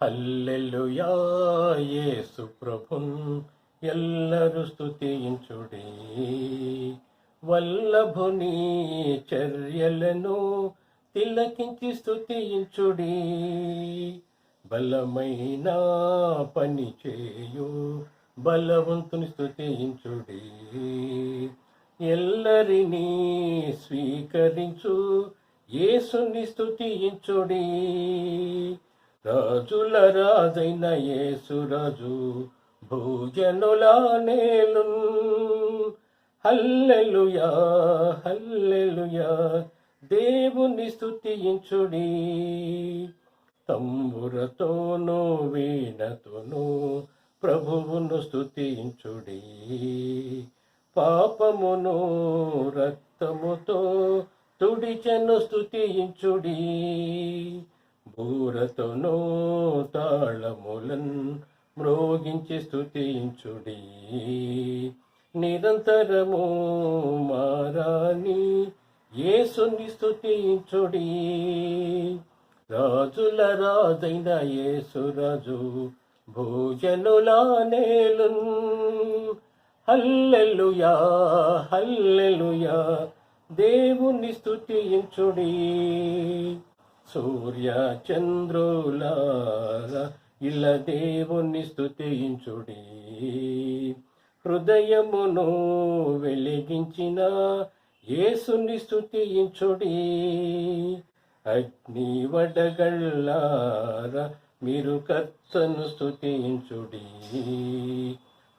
హల్లెలూయా యేసు ప్రభున్ ఎల్లరు స్తుతించుడి. వల్లభుని చర్యలను తిలకించి స్తుతించుడి. బలమైన పని చేయు బలవంతుని స్తుతించుడి. ఎల్లరినీ స్వీకరించు యేసుని స్తుతించుడి. రాజుల రాజైన యేసురాజు భూజనుల నేలున్. హల్లెలూయా హల్లెలూయా దేవుని స్తుతించుడి. తంబురతోనూ వీణతోనూ ప్రభువును స్తుతించుడి. పాపమును రక్తముతో తుడిచెను స్తుతించుడి. బూరతోనూ తాళములన్ మ్రోగించి స్తుతించుడి. నిరంతరము మారాని యేసుని స్తుతించుడి. రాజుల రాజైన యేసురాజు భోజనుల నేలున్. హల్లెలూయా హల్లెలూయా దేవుని స్తుతించుడి. సూర్య చంద్రులారా ఇల దేవుని స్తుతించుడి. హృదయమును వెలిగించిన యేసుని స్తుతించుడి. అగ్ని వడగళ్ళారా మీరు కర్తను స్తుతించుడి.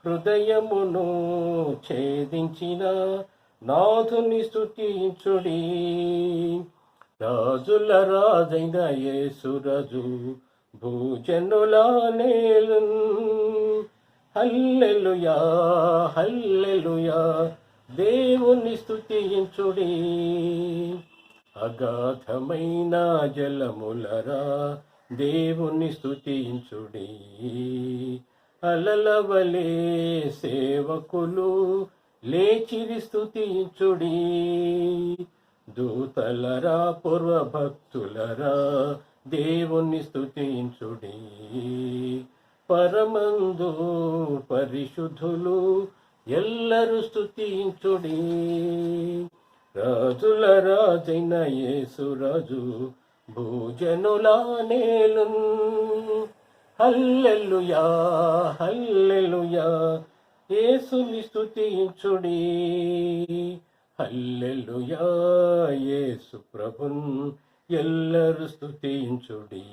హృదయమును ఛేదించిన నాథుని స్తుతించుడి. రాజుల రాజైన యేసురాజు భూజనుల నేలున్. హల్లెలూయా హల్లెలూయా దేవుని స్తుతించుడి. అగాధమైన జలములరా దేవుని స్తుతించుడి. అలలవలే సేవకులు లేచిరి స్తుతించుడి. దూతలరా పూర్వభక్తులరా దేవుని స్తుతించుడి. పరమందు పరిశుద్ధులు ఎల్లరూ స్తుతించుడి. రాజుల రాజైన యేసురాజు భూజనుల నేలున్. హల్లెలూయా హల్లెలూయా యేసుని స్తుతించుడి. హల్లెలూయా యేసు ప్రభున్ ఎల్లరు స్తుతించుడి.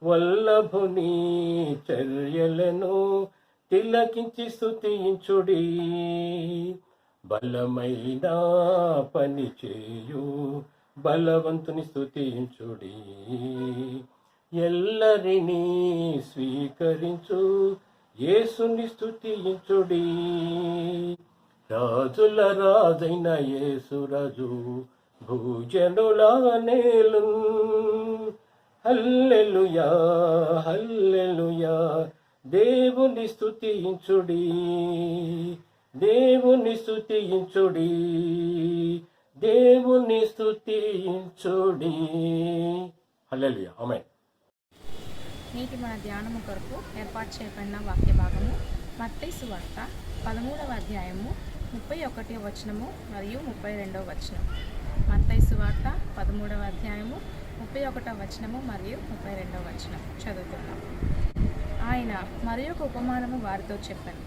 వల్లభుని చర్యలను తిలకించి స్తుతించుడి. బలమైన పని చేయు బలవంతుని స్తుతించుడి. ఎల్లరినీ స్వీకరించు యేసుని స్తుతించుడి. రాజుల రాజైన యేసురాజు భూజనుల నేలున్. హల్లెలూయా హల్లెలూయా దేవుని స్తుతించుడి. దేవుని స్తుతించుడి. దేవుని స్తుతించుడి. హల్లెలూయా ఆమేన్. నేటి మన ధ్యానము కొరకు ఏర్పాటు చేయబడిన వాక్య భాగము మత్తయి సువార్త 13వ అధ్యాయము 31వ వచనము మరియు 32వ వచనం. మత్తయి సువార్త 13వ అధ్యాయము 31వ వచనము మరియు 32వ వచనం చదువుతున్నాం. ఆయన మరి ఒక ఉపమానము వారితో చెప్పాను.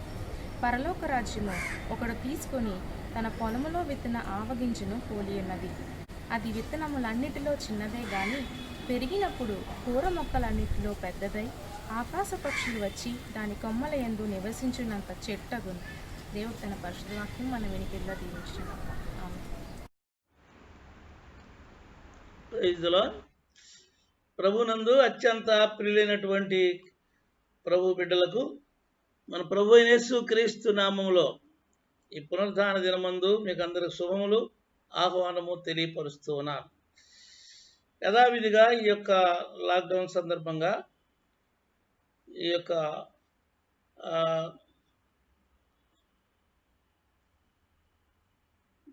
పరలోక రాజ్యము ఒకడు తీసుకొని తన పొలములో విత్తిన ఆవగింజను పోలి ఉన్నది. అది విత్తనములన్నిటిలో చిన్నదే గాని పెరిగినప్పుడు కూర మొక్కలన్నిటిలో పెద్దదై ఆకాశ పక్షులు వచ్చి దాని కొమ్మల యందు నివసించినంత చెట్టగును. దేవుడు తన పరిశుద్ధ వాక్యం మన వినికిడిలో దీవించుచున్నాడు. ఆమేన్. Praise the Lord. ప్రభునందు అత్యంత ప్రియులైనటువంటి ప్రభు బిడ్డలకు మన ప్రభు అయిన యేసు క్రీస్తు నామములో ఈ పునరుద్ధాన దినమందు మీకు అందరికి శుభములు ఆహ్వానము తెలియపరుస్తూ ఉన్నాను. యథావిధిగా ఈ యొక్క లాక్డౌన్ సందర్భంగా ఈ యొక్క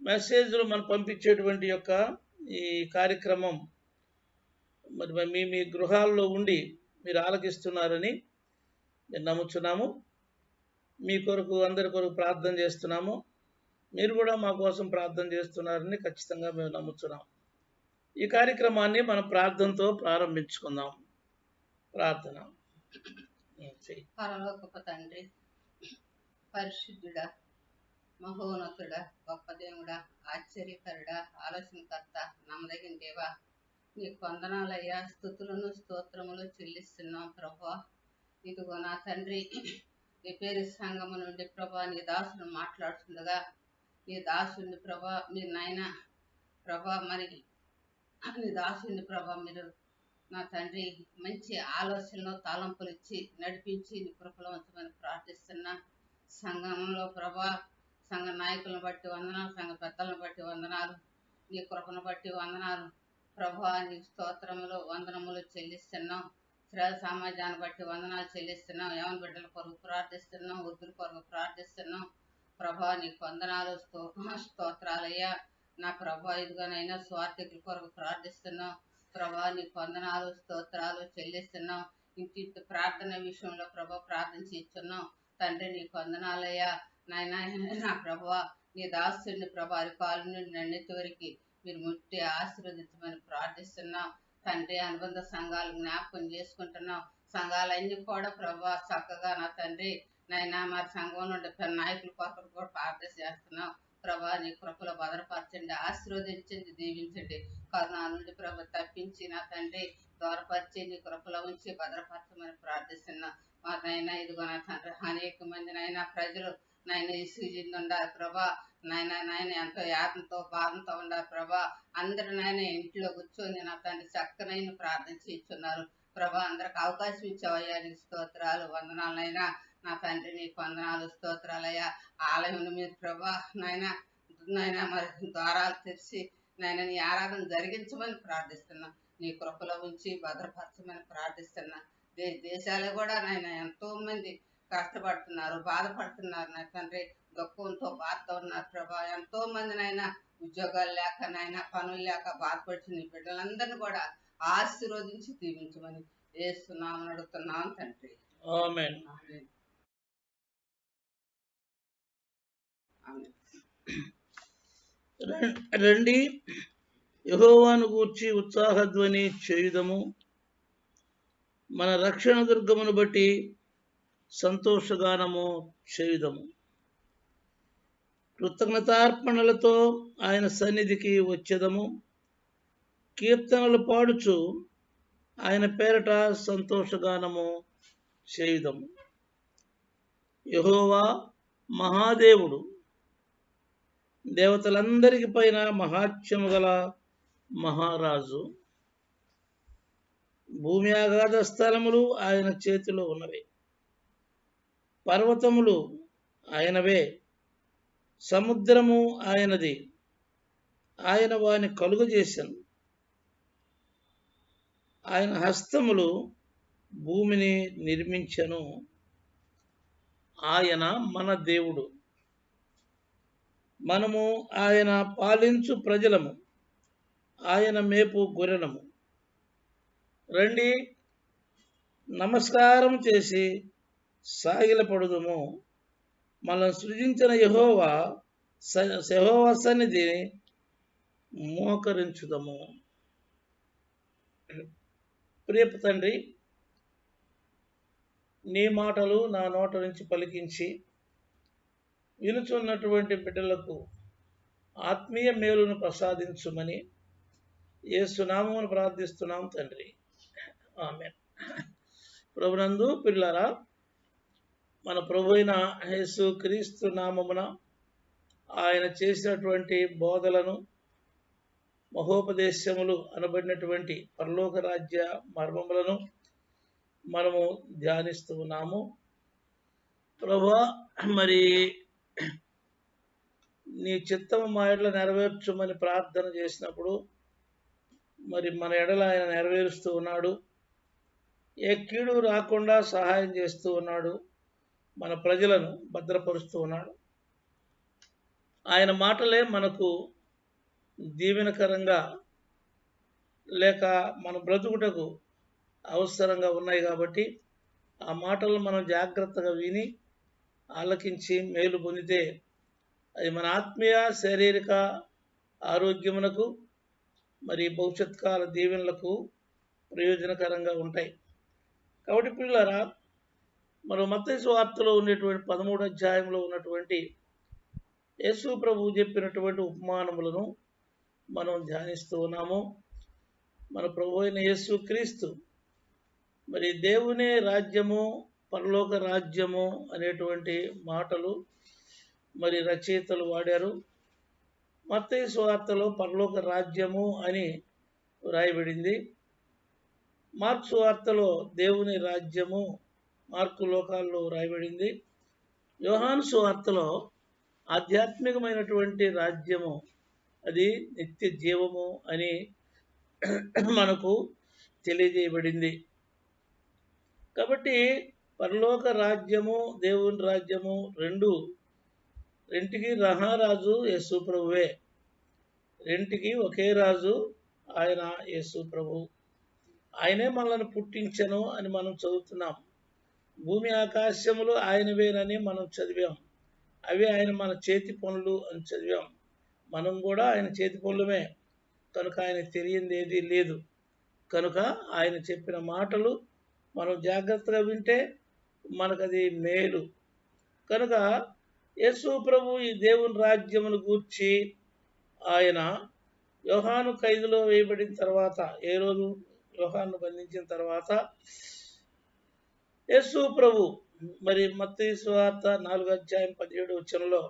మెసేజ్లు మనం పంపించేటువంటి యొక్క ఈ కార్యక్రమం మరి మీ మీ గృహాల్లో ఉండి మీరు ఆలకిస్తున్నారని మేము నమ్ముచున్నాము. మీ కొరకు అందరి కొరకు ప్రార్థన చేస్తున్నాము. మీరు కూడా మా కోసం ప్రార్థన చేస్తున్నారని ఖచ్చితంగా మేము నమ్ముతున్నాం. ఈ కార్యక్రమాన్ని మనం ప్రార్థనతో ప్రారంభించుకుందాం. ప్రార్థన. చెయ్యి. పరలోకపు తండ్రి, పరిశుద్ధుడా, మహోన్నతుడా, గొప్ప దేవుడా, ఆశ్చర్యకరుడా, ఆలోచనకర్త, నమ్మదగిన దేవా, నీకు వందనాలయ్యా, స్తుతులను స్తోత్రములు చెల్లిస్తున్నాం ప్రభా. ఇదిగో నా తండ్రి, నీ పేరు సంఘము నుండి ప్రభా నీ దాసును మాట్లాడుతుండగా నీ దాసుని ప్రభా మీరు నాయన ప్రభా మరి నీ దాసుని ప్రభా మీరు నా తండ్రి మంచి ఆలోచనలు తలంపులు ఇచ్చి నడిపించి నీ కృపలో ఉంచమని ప్రార్థిస్తున్నా. సంఘంలో ప్రభా సంఘ నాయకులను బట్టి వందనాలు, సంఘ పెద్దలను బట్టి వందనాలు, నీ కృపను బట్టి వందనాలు ప్రభా. నీ స్తోత్రములు వందనములు చెల్లిస్తున్నాం. శ్రేయ సమాజాన్ని బట్టి వందనాలు చెల్లిస్తున్నాం. యవన బిడ్డల కొరకు ప్రార్థిస్తున్నాం, వృద్ధుల కొరకు ప్రార్థిస్తున్నాం ప్రభా. నీకు వందనాలు స్తోత్రాలయ్యా నా ప్రభా. ఇదిగోనైనా స్వార్థికుల కొరకు ప్రార్థిస్తున్నాం ప్రభా. నీకు వందనాలు స్తోత్రాలు చెల్లిస్తున్నాం. ఇంటి ప్రార్థన విషయంలో ప్రభా ప్రార్థించి ఇస్తున్నాం తండ్రి. నీకు వందనాలయ్యా నాయన నా ప్రభా. నీ దాసుని ప్రభా అరికాలు నుండి నన్నెత్తి వరకు మీరు ముట్టి ఆశీర్వదించమని ప్రార్థిస్తున్నాం తండ్రి. అనుబంధ సంఘాలు జ్ఞాపకం చేసుకుంటున్నాం. సంఘాలన్నీ కూడా ప్రభా చక్కగా నా తండ్రి నైనా మరి సంఘం నుండి నాయకుల కొరకు కూడా ప్రార్థన చేస్తున్నాం ప్రభా. నీ కృపలో భద్రపరచండి, ఆశీర్వదించండి, దీవించండి. కరోనా నుండి ప్రభు తప్పించి నా తండ్రి దూరపరిచి నీ కృపలో ఉంచి భద్రపరచమని ప్రార్థిస్తున్నాం మా నైనా. ఇదిగో నా తండ్రి అనేక మంది నైనా ప్రజలు నాయన ఇసుగుజింది ఉండాలి ప్రభా. నాయన ఎంతో యాతనతో బాధంతో ఉండాలి ప్రభా. అందరు నాయన ఇంట్లో కూర్చొని నా తండ్రి చక్కనైన ప్రార్థన చేస్తున్నారు ప్రభా. అందరికి అవకాశం ఇచ్చావయ్యా, నీకు స్తోత్రాలు వందనాలైనా నా తండ్రి. నీకు వందనాలు స్తోత్రాలయ్యా. ఆలయం మీరు ప్రభా నాయన మరి ద్వారాలు తెరిచి నాయన నీ ఆరాధన జరిగించమని ప్రార్థిస్తున్నా. నీ కృపలో ఉంచి భద్రపరచమని ప్రార్థిస్తున్నా. దేశాలు కూడా నాయన ఎంతో మంది కష్టపడుతున్నారు, బాధపడుతున్నారు నా తండ్రి. దుఃఖంతో బాధతో ఉన్నారు ప్రభా. ఎంతో మంది నాయన ఉద్యోగాలు లేక నాయన పనులు లేక బాధపడుతున్న బిడ్డలందరినీ కూడా ఆశీర్వదించి దీవించమని యేసునామమున అడుగుతున్నాం తండ్రి. ఆమేన్. ఆమేన్. రండి యెహోవాను గూర్చి ఉత్సాహధ్వని చేయుదము. మన రక్షణ దుర్గమును బట్టి సంతోషగానము చేయుదము. కృతజ్ఞతార్పణలతో ఆయన సన్నిధికి వచ్చేదము. కీర్తనలు పాడుచు ఆయన పేరట సంతోషగానము చేయుదము. యెహోవా మహాదేవుడు, దేవతలందరికి పైన మహాత్యము గల మహారాజు. భూమి ఆగాధ స్థలములు ఆయన చేతిలో ఉన్నవి. పర్వతములు ఆయనవే, సముద్రము ఆయనది. ఆయన వాని కలుగజేసెను. ఆయన హస్తములు భూమిని నిర్మించెను. ఆయన మన దేవుడు, మనము ఆయన పాలించు ప్రజలము, ఆయన మేపు గొర్రెలము. రండి నమస్కారం చేసి సాగిలపడుదుము. మనల్ని సృజించిన యెహోవా సన్నిధిని మోకరించుదము. ప్రియప తండ్రి, నీ మాటలు నా నోట నుంచి పలికించి వినుచున్నటువంటి బిడ్డలకు ఆత్మీయ మేలును ప్రసాదించుమని యేసునామమున ప్రార్థిస్తున్నాం తండ్రి. ఆమేన్. ప్రభునందు పిల్లరా, మన ప్రభు అయిన యేసు క్రీస్తు నామమున ఆయన చేసినటువంటి బోధలను, మహోపదేశములు అనబడినటువంటి పరలోక రాజ్య మర్మములను మనము ధ్యానిస్తూ ఉన్నాము. ప్రభువా, మరి నీ చిత్తము మా ఎడల నెరవేర్చుమని ప్రార్థన చేసినప్పుడు మరి మన ఎడల ఆయన నెరవేరుస్తూ ఉన్నాడు. ఏ కీడు రాకుండా సహాయం చేస్తూ ఉన్నాడు. మన ప్రజలను భద్రపరుస్తూ ఉన్నాడు. ఆయన మాటలే మనకు దీవెనకరంగా లేక మన బ్రతుకుటకు అవసరంగా ఉన్నాయి కాబట్టి ఆ మాటలను మనం జాగ్రత్తగా విని ఆలకించి మేలు పొందితే అది మన ఆత్మీయ శారీరక ఆరోగ్యమునకు మరి భవిష్యత్ కాల దీవెనలకు ప్రయోజనకరంగా ఉంటాయి. కాబట్టి పిల్లరా, మనం మత్తయి సువార్తలో ఉన్నటువంటి 13వ అధ్యాయంలో ఉన్నటువంటి యేసు ప్రభువు చెప్పినటువంటి ఉపమానములను మనం ధ్యానిస్తూ ఉన్నాము. మన ప్రభు అయిన యేసు క్రీస్తు మరి దేవుని రాజ్యము, పరలోక రాజ్యము అనేటువంటి మాటలు మరి రచయితలు వాడారు. మత్తయి సువార్తలో పరలోక రాజ్యము అని వ్రాయబడింది. మార్కు సువార్తలో దేవుని రాజ్యము, మార్కు లోకాల్లో వ్రాయబడింది. యోహాను సువార్తలో ఆధ్యాత్మికమైనటువంటి రాజ్యము, అది నిత్య జీవము అని మనకు తెలియజేయబడింది. కాబట్టి పరలోక రాజ్యము, దేవుని రాజ్యము రెంటికి మహారాజు యేసు ప్రభువే. రెంటికి ఒకే రాజు, ఆయన యేసు ప్రభు. ఆయనే మనల్ని పుట్టించను అని మనం చదువుతున్నాం. భూమి ఆకాశములు ఆయనవేనని మనం చదివాం. అవి ఆయన మన చేతి పనులు అని చదివాం. మనం కూడా ఆయన చేతి పనులమే కనుక ఆయన తెలియంది ఏదీ లేదు. కనుక ఆయన చెప్పిన మాటలు మనం జాగ్రత్తగా వింటే మనకది మేలు. కనుక యేసు ప్రభు ఈ దేవుని రాజ్యమును గూర్చి ఆయన యోహాను ఖైదులో వేయబడిన తర్వాత, ఏ రోజు యోహాను బంధించిన తర్వాత యేసు ప్రభు మరి మత్తయి సువార్త 4వ అధ్యాయం 17వ వచనంలో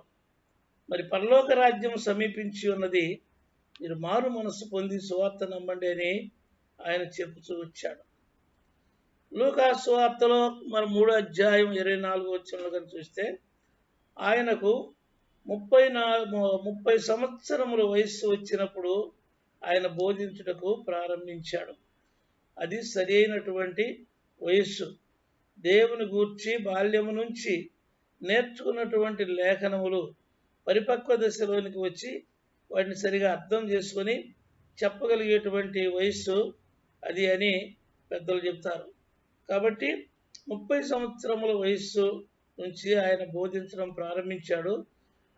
మరి పరలోక రాజ్యం సమీపించి ఉన్నది, మీరు మారు మనసు పొంది సువార్త నమ్మండి అని ఆయన చెప్పుతూ వచ్చాడు. లూకా సువార్తలో మరి 3వ అధ్యాయం 24వ వచనంలో కనుక చూస్తే ఆయనకు 30 సంవత్సరముల వయస్సు వచ్చినప్పుడు ఆయన బోధించుటకు ప్రారంభించాడు. అది సరైనటువంటి వయస్సు. దేవుని గూర్చి బాల్యము నుంచి నేర్చుకున్నటువంటి లేఖనములు పరిపక్వ దశలోనికి వచ్చి వాటిని సరిగా అర్థం చేసుకొని చెప్పగలిగేటువంటి వయస్సు అది అని పెద్దలు చెప్తారు. కాబట్టి 30 సంవత్సరముల వయస్సు నుంచి ఆయన బోధించడం ప్రారంభించాడు.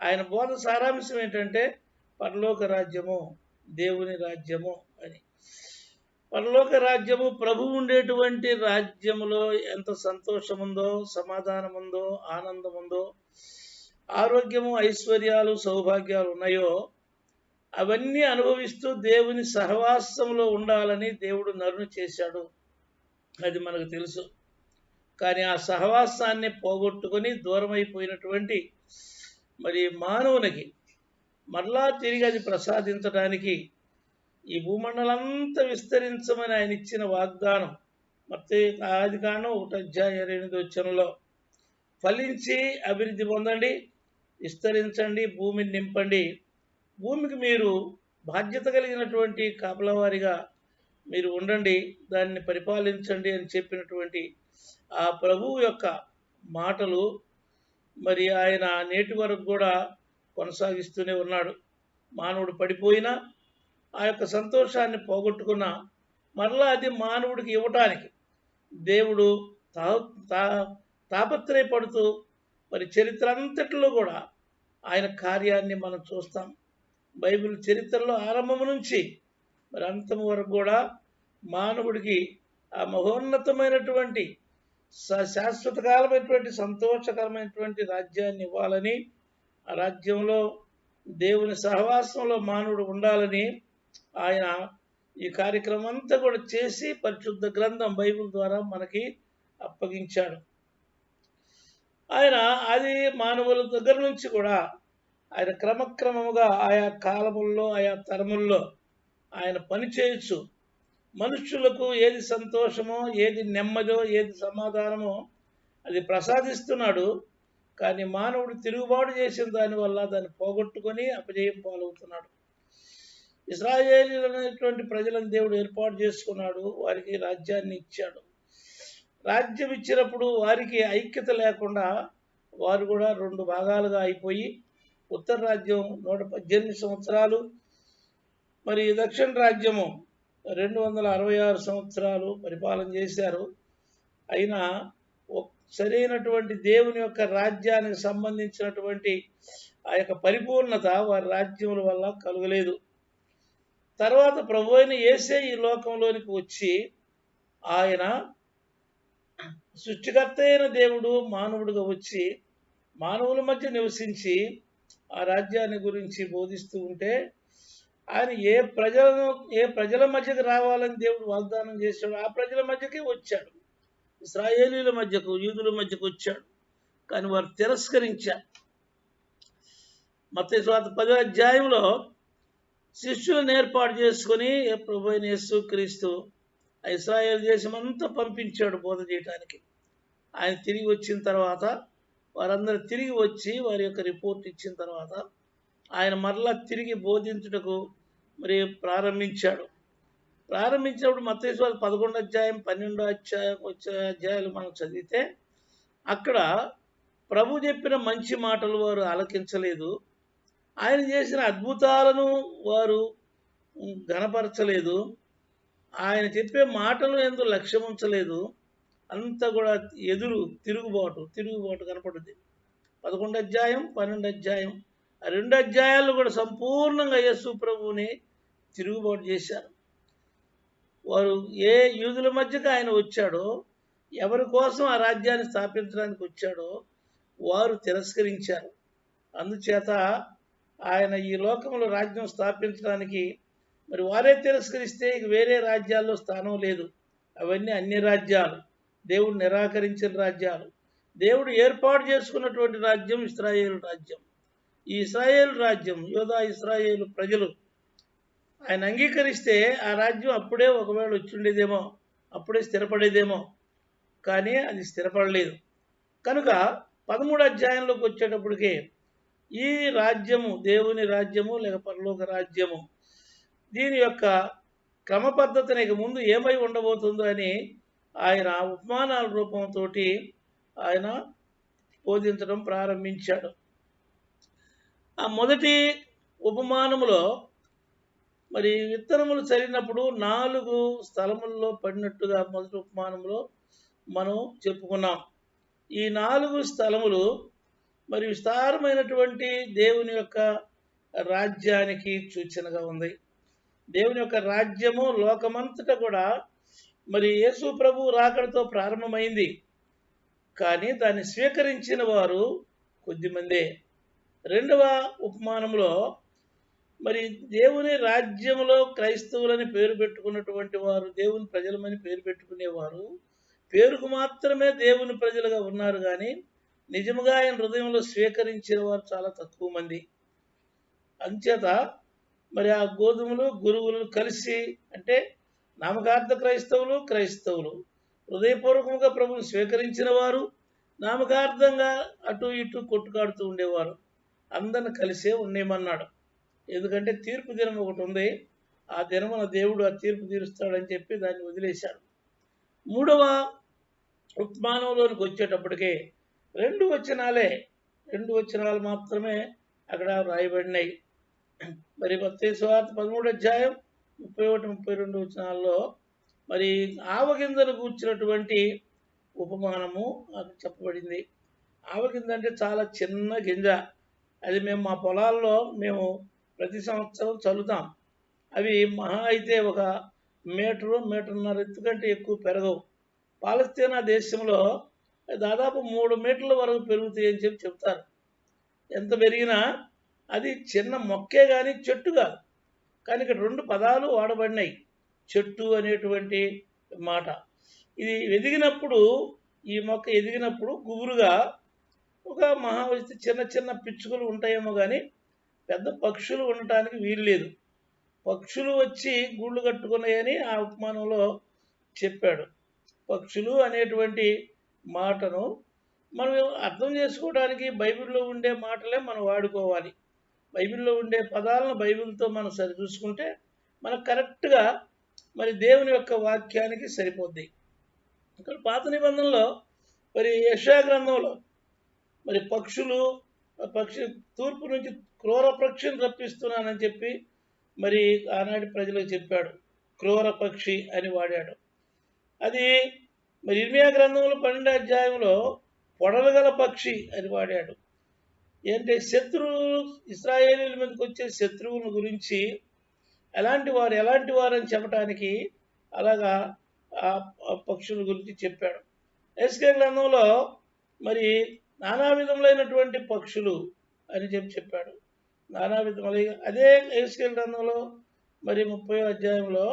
ఆయన బోధ సారాంశం ఏంటంటే పరలోక రాజ్యము, దేవుని రాజ్యము అని. పరలోక రాజ్యము, ప్రభు ఉండేటువంటి రాజ్యములో ఎంత సంతోషం ఉందో, సమాధానం ఉందో, ఆనందం ఉందో, ఆరోగ్యము, ఐశ్వర్యాలు, సౌభాగ్యాలు ఉన్నాయో అవన్నీ అనుభవిస్తూ దేవుని సహవాసంలో ఉండాలని దేవుడు నరుని చేశాడు. అది మనకు తెలుసు. కానీ ఆ సహవాసాన్ని పోగొట్టుకొని దూరమైపోయినటువంటి మరి మానవునికి మరలా తిరిగి అది ప్రసాదించడానికి ఈ భూమండలంతా విస్తరించమని ఆయన ఇచ్చిన వాగ్దానం మత్తయి ఆదికాండం 1వ అధ్యాయం 28వ వచనంలో, ఫలించి అభివృద్ధి పొందండి, విస్తరించండి, భూమిని నింపండి, భూమికి మీరు బాధ్యత కలిగినటువంటి కాపలవారిగా మీరు ఉండండి, దాన్ని పరిపాలించండి అని చెప్పినటువంటి ఆ ప్రభువు యొక్క మాటలు మరి ఆయన నేటి వరకు కూడా కొనసాగిస్తూనే ఉన్నాడు. మానవుడు పడిపోయినా, ఆ యొక్క సంతోషాన్ని పోగొట్టుకున్న మరలా అది మానవుడికి ఇవ్వటానికి దేవుడు తాపత్రయపడుతూ మరి చరిత్ర అంతటిలో కూడా ఆయన కార్యాన్ని మనం చూస్తాం. బైబిల్ చరిత్రలో ఆరంభం నుంచి మరి అంతం వరకు కూడా మానవుడికి ఆ మహోన్నతమైనటువంటి శాశ్వతకాలమైనటువంటి సంతోషకరమైనటువంటి రాజ్యాన్ని ఇవ్వాలని, ఆ రాజ్యంలో దేవుని సహవాసంలో మానవుడు ఉండాలని ఆయన ఈ కార్యక్రమం అంతా కూడా చేసి పరిశుద్ధ గ్రంథం బైబిల్ ద్వారా మనకి అప్పగించాడు. ఆయన అది మానవుల దగ్గర నుంచి కూడా ఆయన క్రమక్రమముగా ఆయా కాలముల్లో, ఆయా తరముల్లో ఆయన పని చేయొచ్చు. మనుష్యులకు ఏది సంతోషమో, ఏది నెమ్మదో, ఏది సమాధానమో అది ప్రసాదిస్తున్నాడు. కానీ మానవుడు తిరుగుబాటు చేసిన దానివల్ల దాన్ని పోగొట్టుకొని అపజయం పాలవుతున్నాడు. ఇశ్రాయేలీయులు అనేటువంటి ప్రజలను దేవుడు ఏర్పాటు చేసుకున్నాడు, వారికి రాజ్యాన్ని ఇచ్చాడు. రాజ్యం ఇచ్చినప్పుడు వారికి ఐక్యత లేకుండా వారు కూడా 2 భాగాలుగా అయిపోయి, ఉత్తర రాజ్యం 118 సంవత్సరాలు, మరి దక్షిణ రాజ్యము 266 సంవత్సరాలు పరిపాలన చేశారు. అయినా సరైనటువంటి దేవుని యొక్క రాజ్యానికి సంబంధించినటువంటి ఆ యొక్క పరిపూర్ణత వారి రాజ్యముల వల్ల కలగలేదు. తర్వాత ప్రభు అయిన యేసే ఈ లోకంలోనికి వచ్చి ఆయన సృష్టికర్త అయిన దేవుడు మానవుడిగా వచ్చి మానవుల మధ్య నివసించి ఆ రాజ్యాన్ని గురించి బోధిస్తూ ఉంటే ఆయన ఏ ప్రజల మధ్యకి రావాలని దేవుడు వాగ్దానం చేశాడు ఆ ప్రజల మధ్యకే వచ్చాడు. ఇశ్రాయేలీల మధ్యకు, యూదుల మధ్యకు వచ్చాడు. కానీ వారు తిరస్కరించారు. మత్తయి సువార్త 10వ అధ్యాయంలో శిష్యులను ఏర్పాటు చేసుకుని ప్రభు అయిన యేసుక్రీస్తు ఇశ్రాయేలు దేశం అంతా పంపించాడు బోధ చేయడానికి. ఆయన తిరిగి వచ్చిన తర్వాత వారందరూ తిరిగి వచ్చి వారి యొక్క రిపోర్ట్ ఇచ్చిన తర్వాత ఆయన మరలా తిరిగి బోధించుటకు మరి ప్రారంభించినప్పుడు మత్తయి సువార్త 11వ అధ్యాయం 12వ అధ్యాయం వచ్చే అధ్యాయాలు మనం చదివితే అక్కడ ప్రభు చెప్పిన మంచి మాటలు వారు ఆలకించలేదు. ఆయన చేసిన అద్భుతాలను వారు ఘనపరచలేదు. ఆయన చెప్పే మాటలు ఎందు లక్ష్యం ఉంచలేదు. అంతా కూడా తిరుగుబాటు కనపడుద్ది. 11వ అధ్యాయం 12వ అధ్యాయం ఆ 2 అధ్యాయాలు కూడా సంపూర్ణంగా యేసు ప్రభువుని తిరుగుబాటు చేశారు. వారు ఏ యూదుల మధ్యకు ఆయన వచ్చాడో, ఎవరి కోసం ఆ రాజ్యాన్ని స్థాపించడానికి వచ్చాడో వారు తిరస్కరించారు. అందుచేత ఆయన ఈ లోకంలో రాజ్యం స్థాపించడానికి మరి వారే తిరస్కరిస్తే ఇక వేరే రాజ్యాల్లో స్థానం లేదు. అవన్నీ అన్ని రాజ్యాలు, దేవుడు నిరాకరించిన రాజ్యాలు. దేవుడు ఏర్పాటు చేసుకున్నటువంటి రాజ్యం ఇశ్రాయేలు రాజ్యం. ఈ ఇశ్రాయేలు రాజ్యం, యోధా ఇశ్రాయేలు ప్రజలు ఆయన అంగీకరిస్తే ఆ రాజ్యం అప్పుడే ఒకవేళ వచ్చిండేదేమో, అప్పుడే స్థిరపడేదేమో. కానీ అది స్థిరపడలేదు. కనుక 13వ అధ్యాయంలోకి వచ్చేటప్పటికే ఈ రాజ్యము దేవుని రాజ్యము లేక పరలోక రాజ్యము దీని యొక్క క్రమ పద్ధతిని ఇక ముందు ఏమై ఉండబోతుందో అని ఆయన ఉపమానాల రూపంతో ఆయన బోధించడం ప్రారంభించాడు. ఆ మొదటి ఉపమానములో మరి విత్తనములు చల్లినప్పుడు 4 స్థలముల్లో పడినట్టుగా మొదటి ఉపమానంలో మనం చెప్పుకున్నాం. ఈ 4 స్థలములు మరి విస్తారమైనటువంటి దేవుని యొక్క రాజ్యానికి సూచనగా ఉంది. దేవుని యొక్క రాజ్యము లోకమంతటా కూడా మరి యేసు ప్రభు రాకడతో ప్రారంభమైంది. కానీ దాన్ని స్వీకరించిన వారు కొద్దిమందే. 2వ ఉపమానంలో మరి దేవుని రాజ్యములో క్రైస్తవులని పేరు పెట్టుకున్నటువంటి వారు, దేవుని ప్రజలమని పేరు పెట్టుకునేవారు పేరుకు మాత్రమే దేవుని ప్రజలుగా ఉన్నారు. కానీ నిజముగా ఆయన హృదయంలో స్వీకరించిన వారు చాలా తక్కువ మంది. అంచేత మరి ఆ గోధుమలు గురువులు కలిసి, అంటే నామకార్థ క్రైస్తవులు హృదయపూర్వకంగా ప్రభువుని స్వీకరించిన వారు నామకార్థంగా అటు ఇటు కొట్టుకాడుతూ ఉండేవారు. అందరిని కలిసే ఉండేమన్నాడు. ఎందుకంటే తీర్పు దినం ఒకటి ఉంది. ఆ దినమున దేవుడు ఆ తీర్పు తీరుస్తాడని చెప్పి దాన్ని వదిలేశాడు. 3వ ఉపమానంలోనికి వచ్చేటప్పటికే 2 వచనాలు మాత్రమే అక్కడ రాయబడినాయి. మరి మత్తయి సువార్త 13వ అధ్యాయం 31-32 వచనాల్లో మరి ఆవగింజను కూర్చున్నటువంటి ఉపమానము అది చెప్పబడింది. ఆవగింజ అంటే చాలా చిన్న గింజ. అది మేము మా పొలాల్లో ప్రతి సంవత్సరం చల్లుతాం. అవి మహా అయితే 1 మీటరు, 1.5 ఎత్తు కంటే ఎక్కువ పెరగవు. పాలస్తీనా దేశంలో దాదాపు 3 మీటర్ల వరకు పెరుగుతాయని చెప్తారు. ఎంత పెరిగినా అది చిన్న మొక్కే కానీ చెట్టు కాదు. కానీ ఇక్కడ 2 పదాలు వాడబడినాయి, చెట్టు అనేటువంటి మాట. ఇది ఈ మొక్క ఎదిగినప్పుడు గుబురుగా ఒక మహావతి చిన్న చిన్న పిచ్చుకలు ఉంటాయేమో కానీ పెద్ద పక్షులు ఉండటానికి వీలు లేదు. పక్షులు వచ్చి గూళ్ళు కట్టుకున్నాయని ఆ ఉపమానంలో చెప్పాడు. పక్షులు అనేటువంటి మాటను మనం అర్థం చేసుకోవడానికి బైబిల్లో ఉండే మాటలే మనం వాడుకోవాలి. బైబిల్లో ఉండే పదాలను బైబిల్తో మనం సరిచూసుకుంటే మనకు కరెక్ట్గా మరి దేవుని యొక్క వాక్యానికి సరిపోద్ది. ఇక్కడ పాత నిబంధనలో మరి యెషయా గ్రంథంలో మరి పక్షి తూర్పు నుంచి క్రూర పక్షిని రప్పిస్తున్నానని చెప్పి మరి ఆనాటి ప్రజలకు చెప్పాడు. క్రూర పక్షి అని వాడాడు. అది మరి ఇర్మియా గ్రంథంలో 12వ అధ్యాయంలో పొడలు గల పక్షి అని వాడాడు. ఏంటంటే శత్రువు, ఇశ్రాయేలీయుల మీదకి వచ్చే శత్రువుల గురించి ఎలాంటి వారు అని చెప్పడానికి అలాగా ఆ పక్షుల గురించి చెప్పాడు. ఎస్కే గ్రంథంలో మరి నానా విధములైనటువంటి పక్షులు అని చెప్పాడు. నానా విధములైన అదే ఎస్కే గ్రంథంలో మరి 30వ అధ్యాయంలో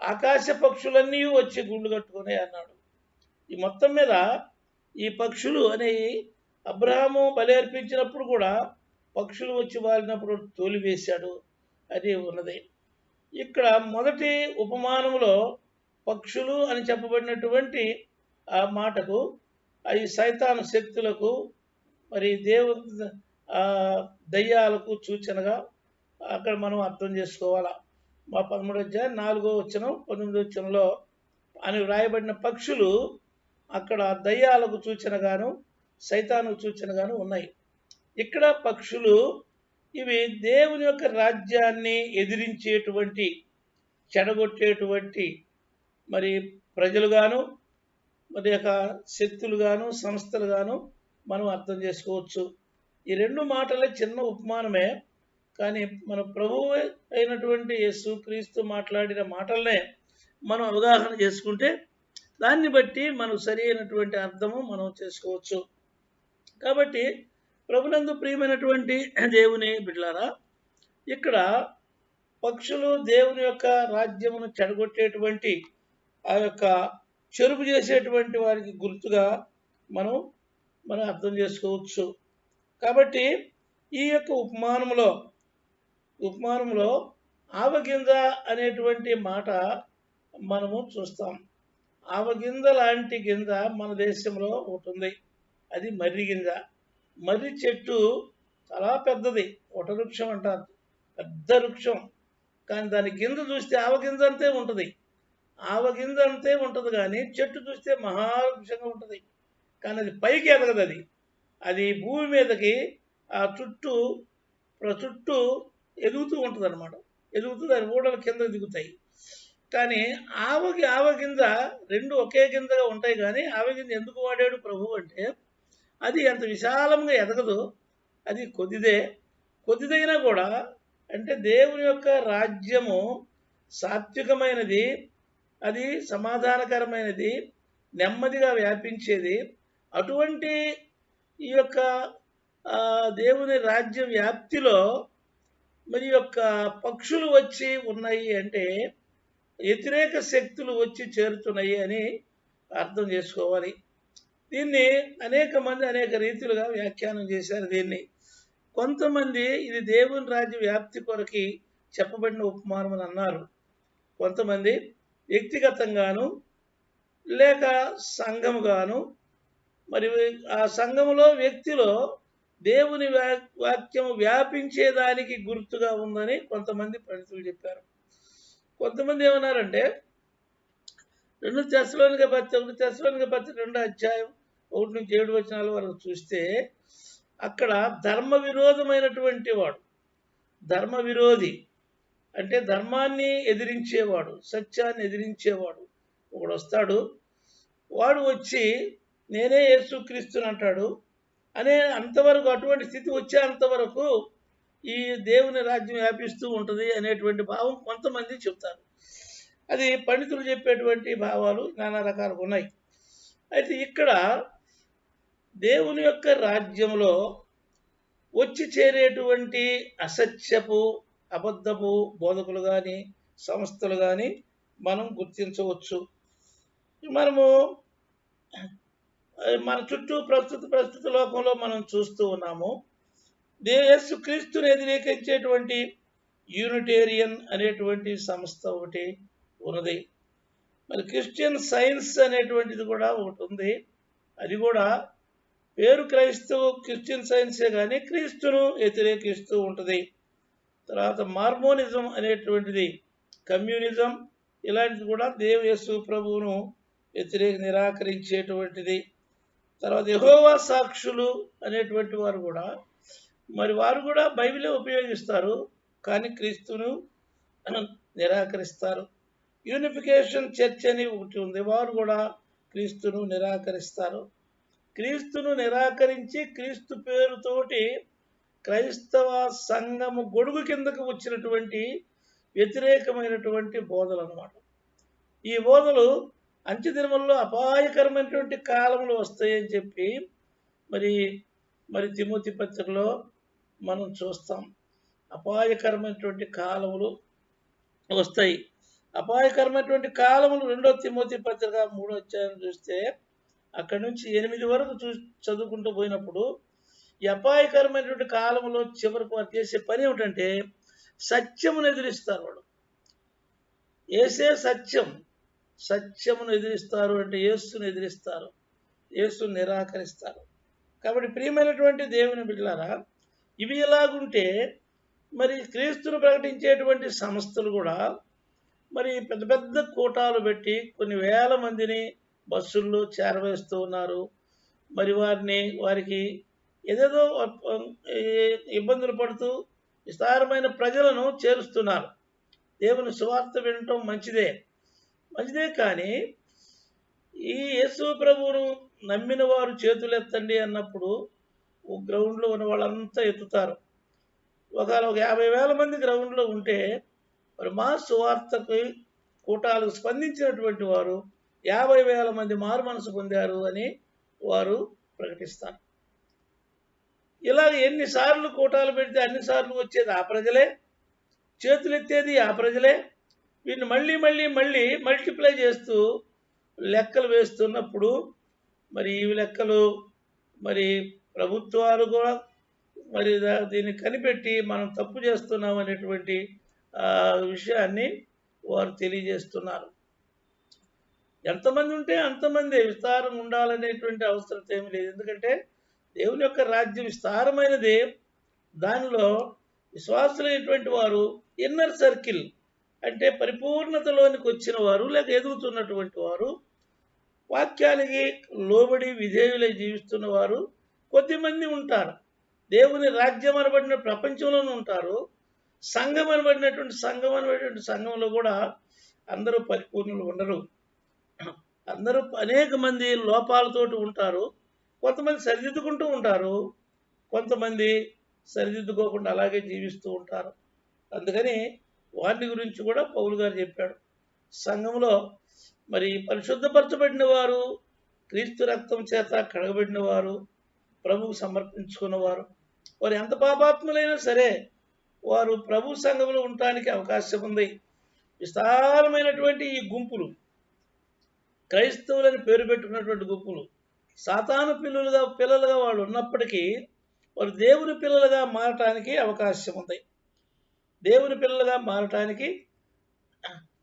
ఆకాశ పక్షులన్నీ వచ్చి గుండు కట్టుకుని అన్నాడు. ఈ మొత్తం మీద ఈ పక్షులు అనేవి అబ్రహాము బలి అర్పించినప్పుడు కూడా పక్షులు వచ్చి వాలినప్పుడు తోలివేశాడు అని ఉన్నది. ఇక్కడ మొదటి ఉపమానములో పక్షులు అని చెప్పబడినటువంటి ఆ మాటకు అవి సైతాను శక్తులకు మరి దయ్యాలకు సూచనగా అక్కడ మనం అర్థం చేసుకోవాలా. మా 13వ అధ్యాయం 4వ వచనం 19వ వచనంలో అని వ్రాయబడిన పక్షులు అక్కడ దయ్యాలకు సూచనగాను సైతానుకు సూచనగాను ఉన్నాయి. ఇక్కడ పక్షులు ఇవి దేవుని యొక్క రాజ్యాన్ని ఎదిరించేటువంటి, చెడగొట్టేటువంటి మరి ప్రజలుగాను మరి యొక్క శక్తులుగాను సంస్థలుగాను మనం అర్థం చేసుకోవచ్చు. ఈ రెండు మాటలే చిన్న ఉపమానమే, కానీ మన ప్రభువు అయినటువంటి యేసుక్రీస్తు మాట్లాడిన మాటలనే మనం అవగాహన చేసుకుంటే దాన్ని బట్టి మనం సరి అయినటువంటి అర్థము మనం చేసుకోవచ్చు. కాబట్టి ప్రభునందు ప్రియమైనటువంటి దేవుని బిడ్డలారా, ఇక్కడ పక్షులు దేవుని యొక్క రాజ్యమును చెడగొట్టేటువంటి ఆ యొక్క చెరుపు చేసేటువంటి వారికి గుర్తుగా మనం అర్థం చేసుకోవచ్చు. కాబట్టి ఈ యొక్క ఉపమానంలో ఆవగింజ అనేటువంటి మాట మనము చూస్తాం. ఆవగింజ లాంటి గింజ మన దేశంలో ఉంటుంది, అది మర్రి గింజ. మర్రి చెట్టు చాలా పెద్దది, వటవృక్షం అంటారు, పెద్ద వృక్షం. కానీ దాని గింజ చూస్తే ఆవగింజ అంతే ఉంటుంది, ఆవగింజ అంతే ఉంటుంది. కానీ చెట్టు చూస్తే మహావృక్షంగా ఉంటుంది, కానీ అది పైకి ఎదగదు. అది భూమి మీదకి ఆ చుట్టూ ఎదుగుతూ ఉంటుంది అన్నమాట. ఎదుగుతూ దాని ఊడలు కింద దిగుతాయి. కానీ ఆవగింజ రెండు ఒకే గింజగా ఉంటాయి. కానీ ఆవగింజ ఎందుకు వాడాడు ప్రభు అంటే అది అంత విశాలంగా ఎదగదు, అది కొద్దిదైనా కూడా, అంటే దేవుని యొక్క రాజ్యము సాత్వికమైనది, అది సమాధానకరమైనది, నెమ్మదిగా వ్యాపించేది. అటువంటి ఈ యొక్క దేవుని రాజ్య వ్యాప్తిలో మరి యొక్క పక్షులు వచ్చి ఉన్నాయి అంటే వ్యతిరేక శక్తులు వచ్చి చేరుతున్నాయి అని అర్థం చేసుకోవాలి. దీన్ని అనేక మంది అనేక రీతిలుగా వ్యాఖ్యానం చేశారు. దీన్ని కొంతమంది ఇది దేవుని రాజ్య వ్యాప్తి కొరకి చెప్పబడిన ఉపమానం అని అన్నారు, కొంతమంది వ్యక్తిగతంగాను లేక సంఘముగాను, మరి ఆ సంఘములో వ్యక్తిలో దేవుని వాక్యము వ్యాపించేదానికి గుర్తుగా ఉందని కొంతమంది పండితులు చెప్పారు. కొంతమంది ఏమన్నారంటే 2 తెస్సలోనిక పత్రిక 2వ అధ్యాయం 1 నుంచి 7 వచనాల వరకు చూస్తే అక్కడ ధర్మ విరోధమైనటువంటి వాడు, ధర్మ విరోధి అంటే ధర్మాన్ని ఎదిరించేవాడు, సత్యాన్ని ఎదిరించేవాడు ఒకడు వస్తాడు. వాడు వచ్చి నేనే యేసుక్రీస్తుని అంటాడు అనే అంతవరకు, అటువంటి స్థితి వచ్చేంతవరకు ఈ దేవుని రాజ్యం వ్యాపిస్తూ ఉంటుంది అనేటువంటి భావం కొంతమంది చెప్తారు. అది పండితులు చెప్పేటువంటి భావాలు నానా రకాలుగా ఉన్నాయి. అయితే ఇక్కడ దేవుని యొక్క రాజ్యంలో వచ్చి చేరేటువంటి అసత్యపు అబద్ధపు బోధకులు కానీ సంస్థలు కానీ మనం గుర్తించవచ్చు. మనము మన చుట్టూ ప్రస్తుత లోకంలో మనం చూస్తూ ఉన్నాము. యేసుక్రీస్తుని వ్యతిరేకించేటువంటి యూనిటేరియన్ అనేటువంటి సంస్థ ఒకటి ఉన్నది. మరి క్రిస్టియన్ సైన్స్ అనేటువంటిది కూడా ఒకటి ఉంది. అది కూడా పేరు క్రిస్టియన్ సైన్సే కానీ క్రీస్తును వ్యతిరేకిస్తూ ఉంటుంది. తర్వాత మార్మోనిజం అనేటువంటిది, కమ్యూనిజం, ఇలాంటిది కూడా యేసు ప్రభువును నిరాకరించేటువంటిది. తర్వాత యెహోవా సాక్షులు అనేటువంటి వారు కూడా బైబిలే ఉపయోగిస్తారు, కానీ క్రీస్తును నిరాకరిస్తారు. యూనిఫికేషన్ చర్చ్ అని ఒకటి ఉంది, వారు కూడా క్రీస్తును నిరాకరిస్తారు. క్రీస్తును నిరాకరించి క్రీస్తు పేరుతోటి క్రైస్తవ సంఘము గొడుగు కిందకు వచ్చినటువంటి వ్యతిరేకమైనటువంటి బోధలు అన్నమాట. ఈ బోధలు అంత్య దినముల్లో అపాయకరమైనటువంటి కాలములు వస్తాయని చెప్పి మరి తిమోతి పత్రికలో మనం చూస్తాం. అపాయకరమైనటువంటి కాలములు వస్తాయి. అపాయకరమైనటువంటి కాలములు 2 తిమోతి పత్రిక 3వ అధ్యాయం చూస్తే అక్కడి నుంచి 8 వరకు చదువుకుంటూ పోయినప్పుడు ఈ అపాయకరమైనటువంటి కాలంలో చివరికి వారు చేసే పని ఏమిటంటే సత్యమును ఎదిరిస్తారు. వాడు ఏసే సత్యమును ఎదిరిస్తారు అంటే యేసును ఎదిరిస్తారు, యేసును నిరాకరిస్తారు. కాబట్టి ప్రియమైనటువంటి దేవుని బిడ్డలారా, ఇవి ఎలాగుంటే మరి క్రీస్తును ప్రకటించేటువంటి సంస్థలు కూడా మరి పెద్ద పెద్ద కూటాలు పెట్టి కొన్ని వేల మందిని బస్సుల్లో చేరవేస్తూ ఉన్నారు. మరి వారికి ఏదేదో ఇబ్బందులు పడుతూ విస్తారమైన ప్రజలను చేరుస్తున్నారు. దేవుని సువార్త వినటం మంచిదే కానీ ఈ యేసు ప్రభువును నమ్మిన వారు చేతులెత్తండి అన్నప్పుడు గ్రౌండ్లో ఉన్న వాళ్ళంతా ఎత్తుతారు. ఒక 50,000 మంది గ్రౌండ్లో ఉంటే మరి మా సువార్తకు కూటాలకు స్పందించినటువంటి వారు 50,000 మంది మారు మనసు పొందారు అని వారు ప్రకటిస్తారు. ఇలా ఎన్నిసార్లు కూటాలు పెడితే అన్నిసార్లు వచ్చేది ఆ ప్రజలే, చేతులెత్తేది ఆ ప్రజలే. వీటిని మళ్ళీ మల్టిప్లై చేస్తూ లెక్కలు వేస్తున్నప్పుడు మరి ఈ లెక్కలు మరి ప్రభుత్వాలు కూడా మరి దీన్ని కనిపెట్టి మనం తప్పు చేస్తున్నాం అనేటువంటి విషయాన్ని వారు తెలియజేస్తున్నారు. ఎంతమంది ఉంటే అంతమంది విస్తారం ఉండాలనేటువంటి అవసరం ఏమి లేదు. ఎందుకంటే దేవుని యొక్క రాజ్యం విస్తారమైనదే. దానిలో విశ్వాసులైనటువంటి వారు ఇన్నర్ సర్కిల్ అంటే పరిపూర్ణతలోనికి వచ్చిన వారు లేక ఎదుగుతున్నటువంటి వారు, వాక్యానికి లోబడి విధేయులై జీవిస్తున్న వారు కొద్దిమంది ఉంటారు. దేవుని రాజ్యం అనబడిన ప్రపంచంలోనూ ఉంటారు. సంఘం అనబడినటువంటి సంఘంలో కూడా అందరూ పరిపూర్ణులు ఉండరు. అందరూ అనేక మంది లోపాలతోటి ఉంటారు. కొంతమంది సరిదిద్దుకుంటూ ఉంటారు, కొంతమంది సరిదిద్దుకోకుండా అలాగే జీవిస్తూ ఉంటారు. అందుకని వారిని గురించి కూడా పౌలు గారు చెప్పాడు. సంఘంలో మరి పరిశుద్ధపరచబడిన వారు, క్రీస్తు రక్తం చేత కడగబడిన వారు, ప్రభువు సమర్పించుకున్నవారు, వారు ఎంత పాపాత్ములైనా సరే వారు ప్రభు సంఘంలో ఉండటానికి అవకాశం ఉంది. విస్తారమైనటువంటి ఈ గుంపులు, క్రైస్తవులని పేరు పెట్టుకున్నటువంటి గుంపులు సాతాను పిల్లలుగా వాళ్ళు ఉన్నప్పటికీ వారు దేవుని పిల్లలుగా మారటానికి అవకాశం ఉంది. దేవుని పిల్లలుగా మారటానికి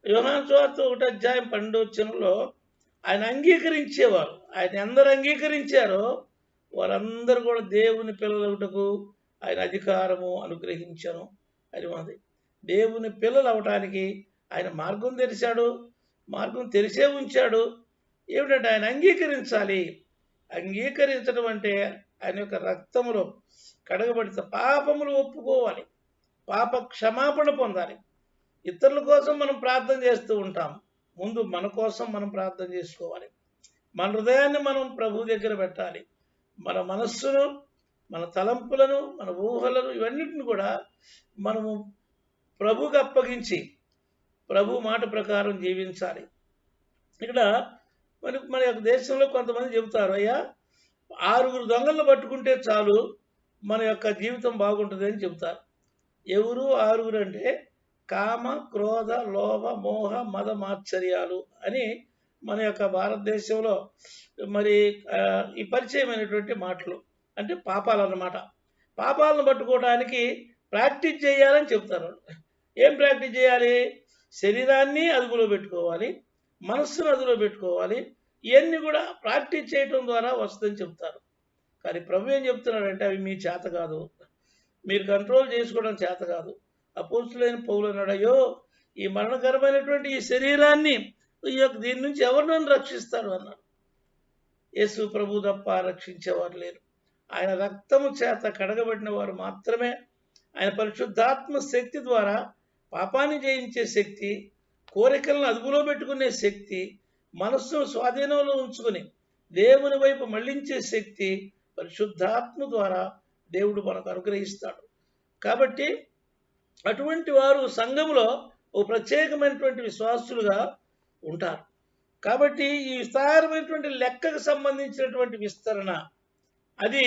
యోహాను సువార్త 1వ అధ్యాయం 12వ వచనంలో ఆయన అంగీకరించేవారు. ఆయన ఎందరు అంగీకరించారో వారందరూ కూడా దేవుని పిల్లలవుటకు ఆయన అధికారము అనుగ్రహించాను అని ఉన్నది. దేవుని పిల్లలు అవటానికి ఆయన మార్గం తెరిచాడు, మార్గం తెరిచే ఉంచాడు. ఏమిటంటే ఆయన అంగీకరించాలి. అంగీకరించడం అంటే ఆయన యొక్క రక్తములో కడగబడితే పాపములు ఒప్పుకోవాలి, పాప క్షమాపణ పొందాలి. ఇతరుల కోసం మనం ప్రార్థన చేస్తూ ఉంటాం, ముందు మన కోసం మనం ప్రార్థన చేసుకోవాలి. మన హృదయాన్ని మనం ప్రభు దగ్గర పెట్టాలి. మన మనస్సును, మన తలంపులను, మన ఊహలను ఇవన్నిటిని కూడా మనము ప్రభువుకి అప్పగించి ప్రభు మాట ప్రకారం జీవించాలి. ఇక్కడ మన యొక్క దేశంలో కొంతమంది చెబుతారు, అయ్యా 6 దొంగలను పట్టుకుంటే చాలు మన యొక్క జీవితం బాగుంటుంది అని చెబుతారు. ఎవరు 6 అంటే కామ, క్రోధ, లోభ, మోహ, మద, మాత్సర్యాలు అని మన యొక్క భారతదేశంలో మరి ఈ పరిచయమైనటువంటి మాటలు అంటే పాపాలు అన్నమాట. పాపాలను పట్టుకోవడానికి ప్రాక్టీస్ చేయాలని చెప్తారు. ఏం ప్రాక్టీస్ చేయాలి? శరీరాన్ని అదుపులో పెట్టుకోవాలి, మనస్సును అదుపులో పెట్టుకోవాలి. ఇవన్నీ కూడా ప్రాక్టీస్ చేయటం ద్వారా వస్తుందని చెప్తారు. కానీ ప్రభు ఏం చెప్తున్నాడంటే అవి మీ చేత కాదు, మీరు కంట్రోల్ చేసుకోవడం చేత కాదు. అపోస్తులైన పౌలు అన్నాడు, అయ్యో ఈ మరణకరమైనటువంటి ఈ శరీరాన్ని దీని నుంచి ఎవరు నన్ను రక్షిస్తారు అన్నాడు. యేసు ప్రభు తప్ప రక్షించేవారు లేరు. ఆయన రక్తము చేత కడగబడిన వారు మాత్రమే, ఆయన పరిశుద్ధాత్మ శక్తి ద్వారా పాపాన్ని జయించే శక్తి, కోరికలను అదుపులో పెట్టుకునే శక్తి, మనస్సును స్వాధీనంలో ఉంచుకుని దేవుని వైపు మళ్లించే శక్తి పరిశుద్ధాత్మ ద్వారా దేవుడు మనకు అనుగ్రహిస్తాడు. కాబట్టి అటువంటి వారు సంఘంలో ఓ ప్రత్యేకమైనటువంటి విశ్వాసులుగా ఉంటారు. కాబట్టి ఈ విస్తారమైనటువంటి లెక్కకు సంబంధించినటువంటి విస్తరణ అది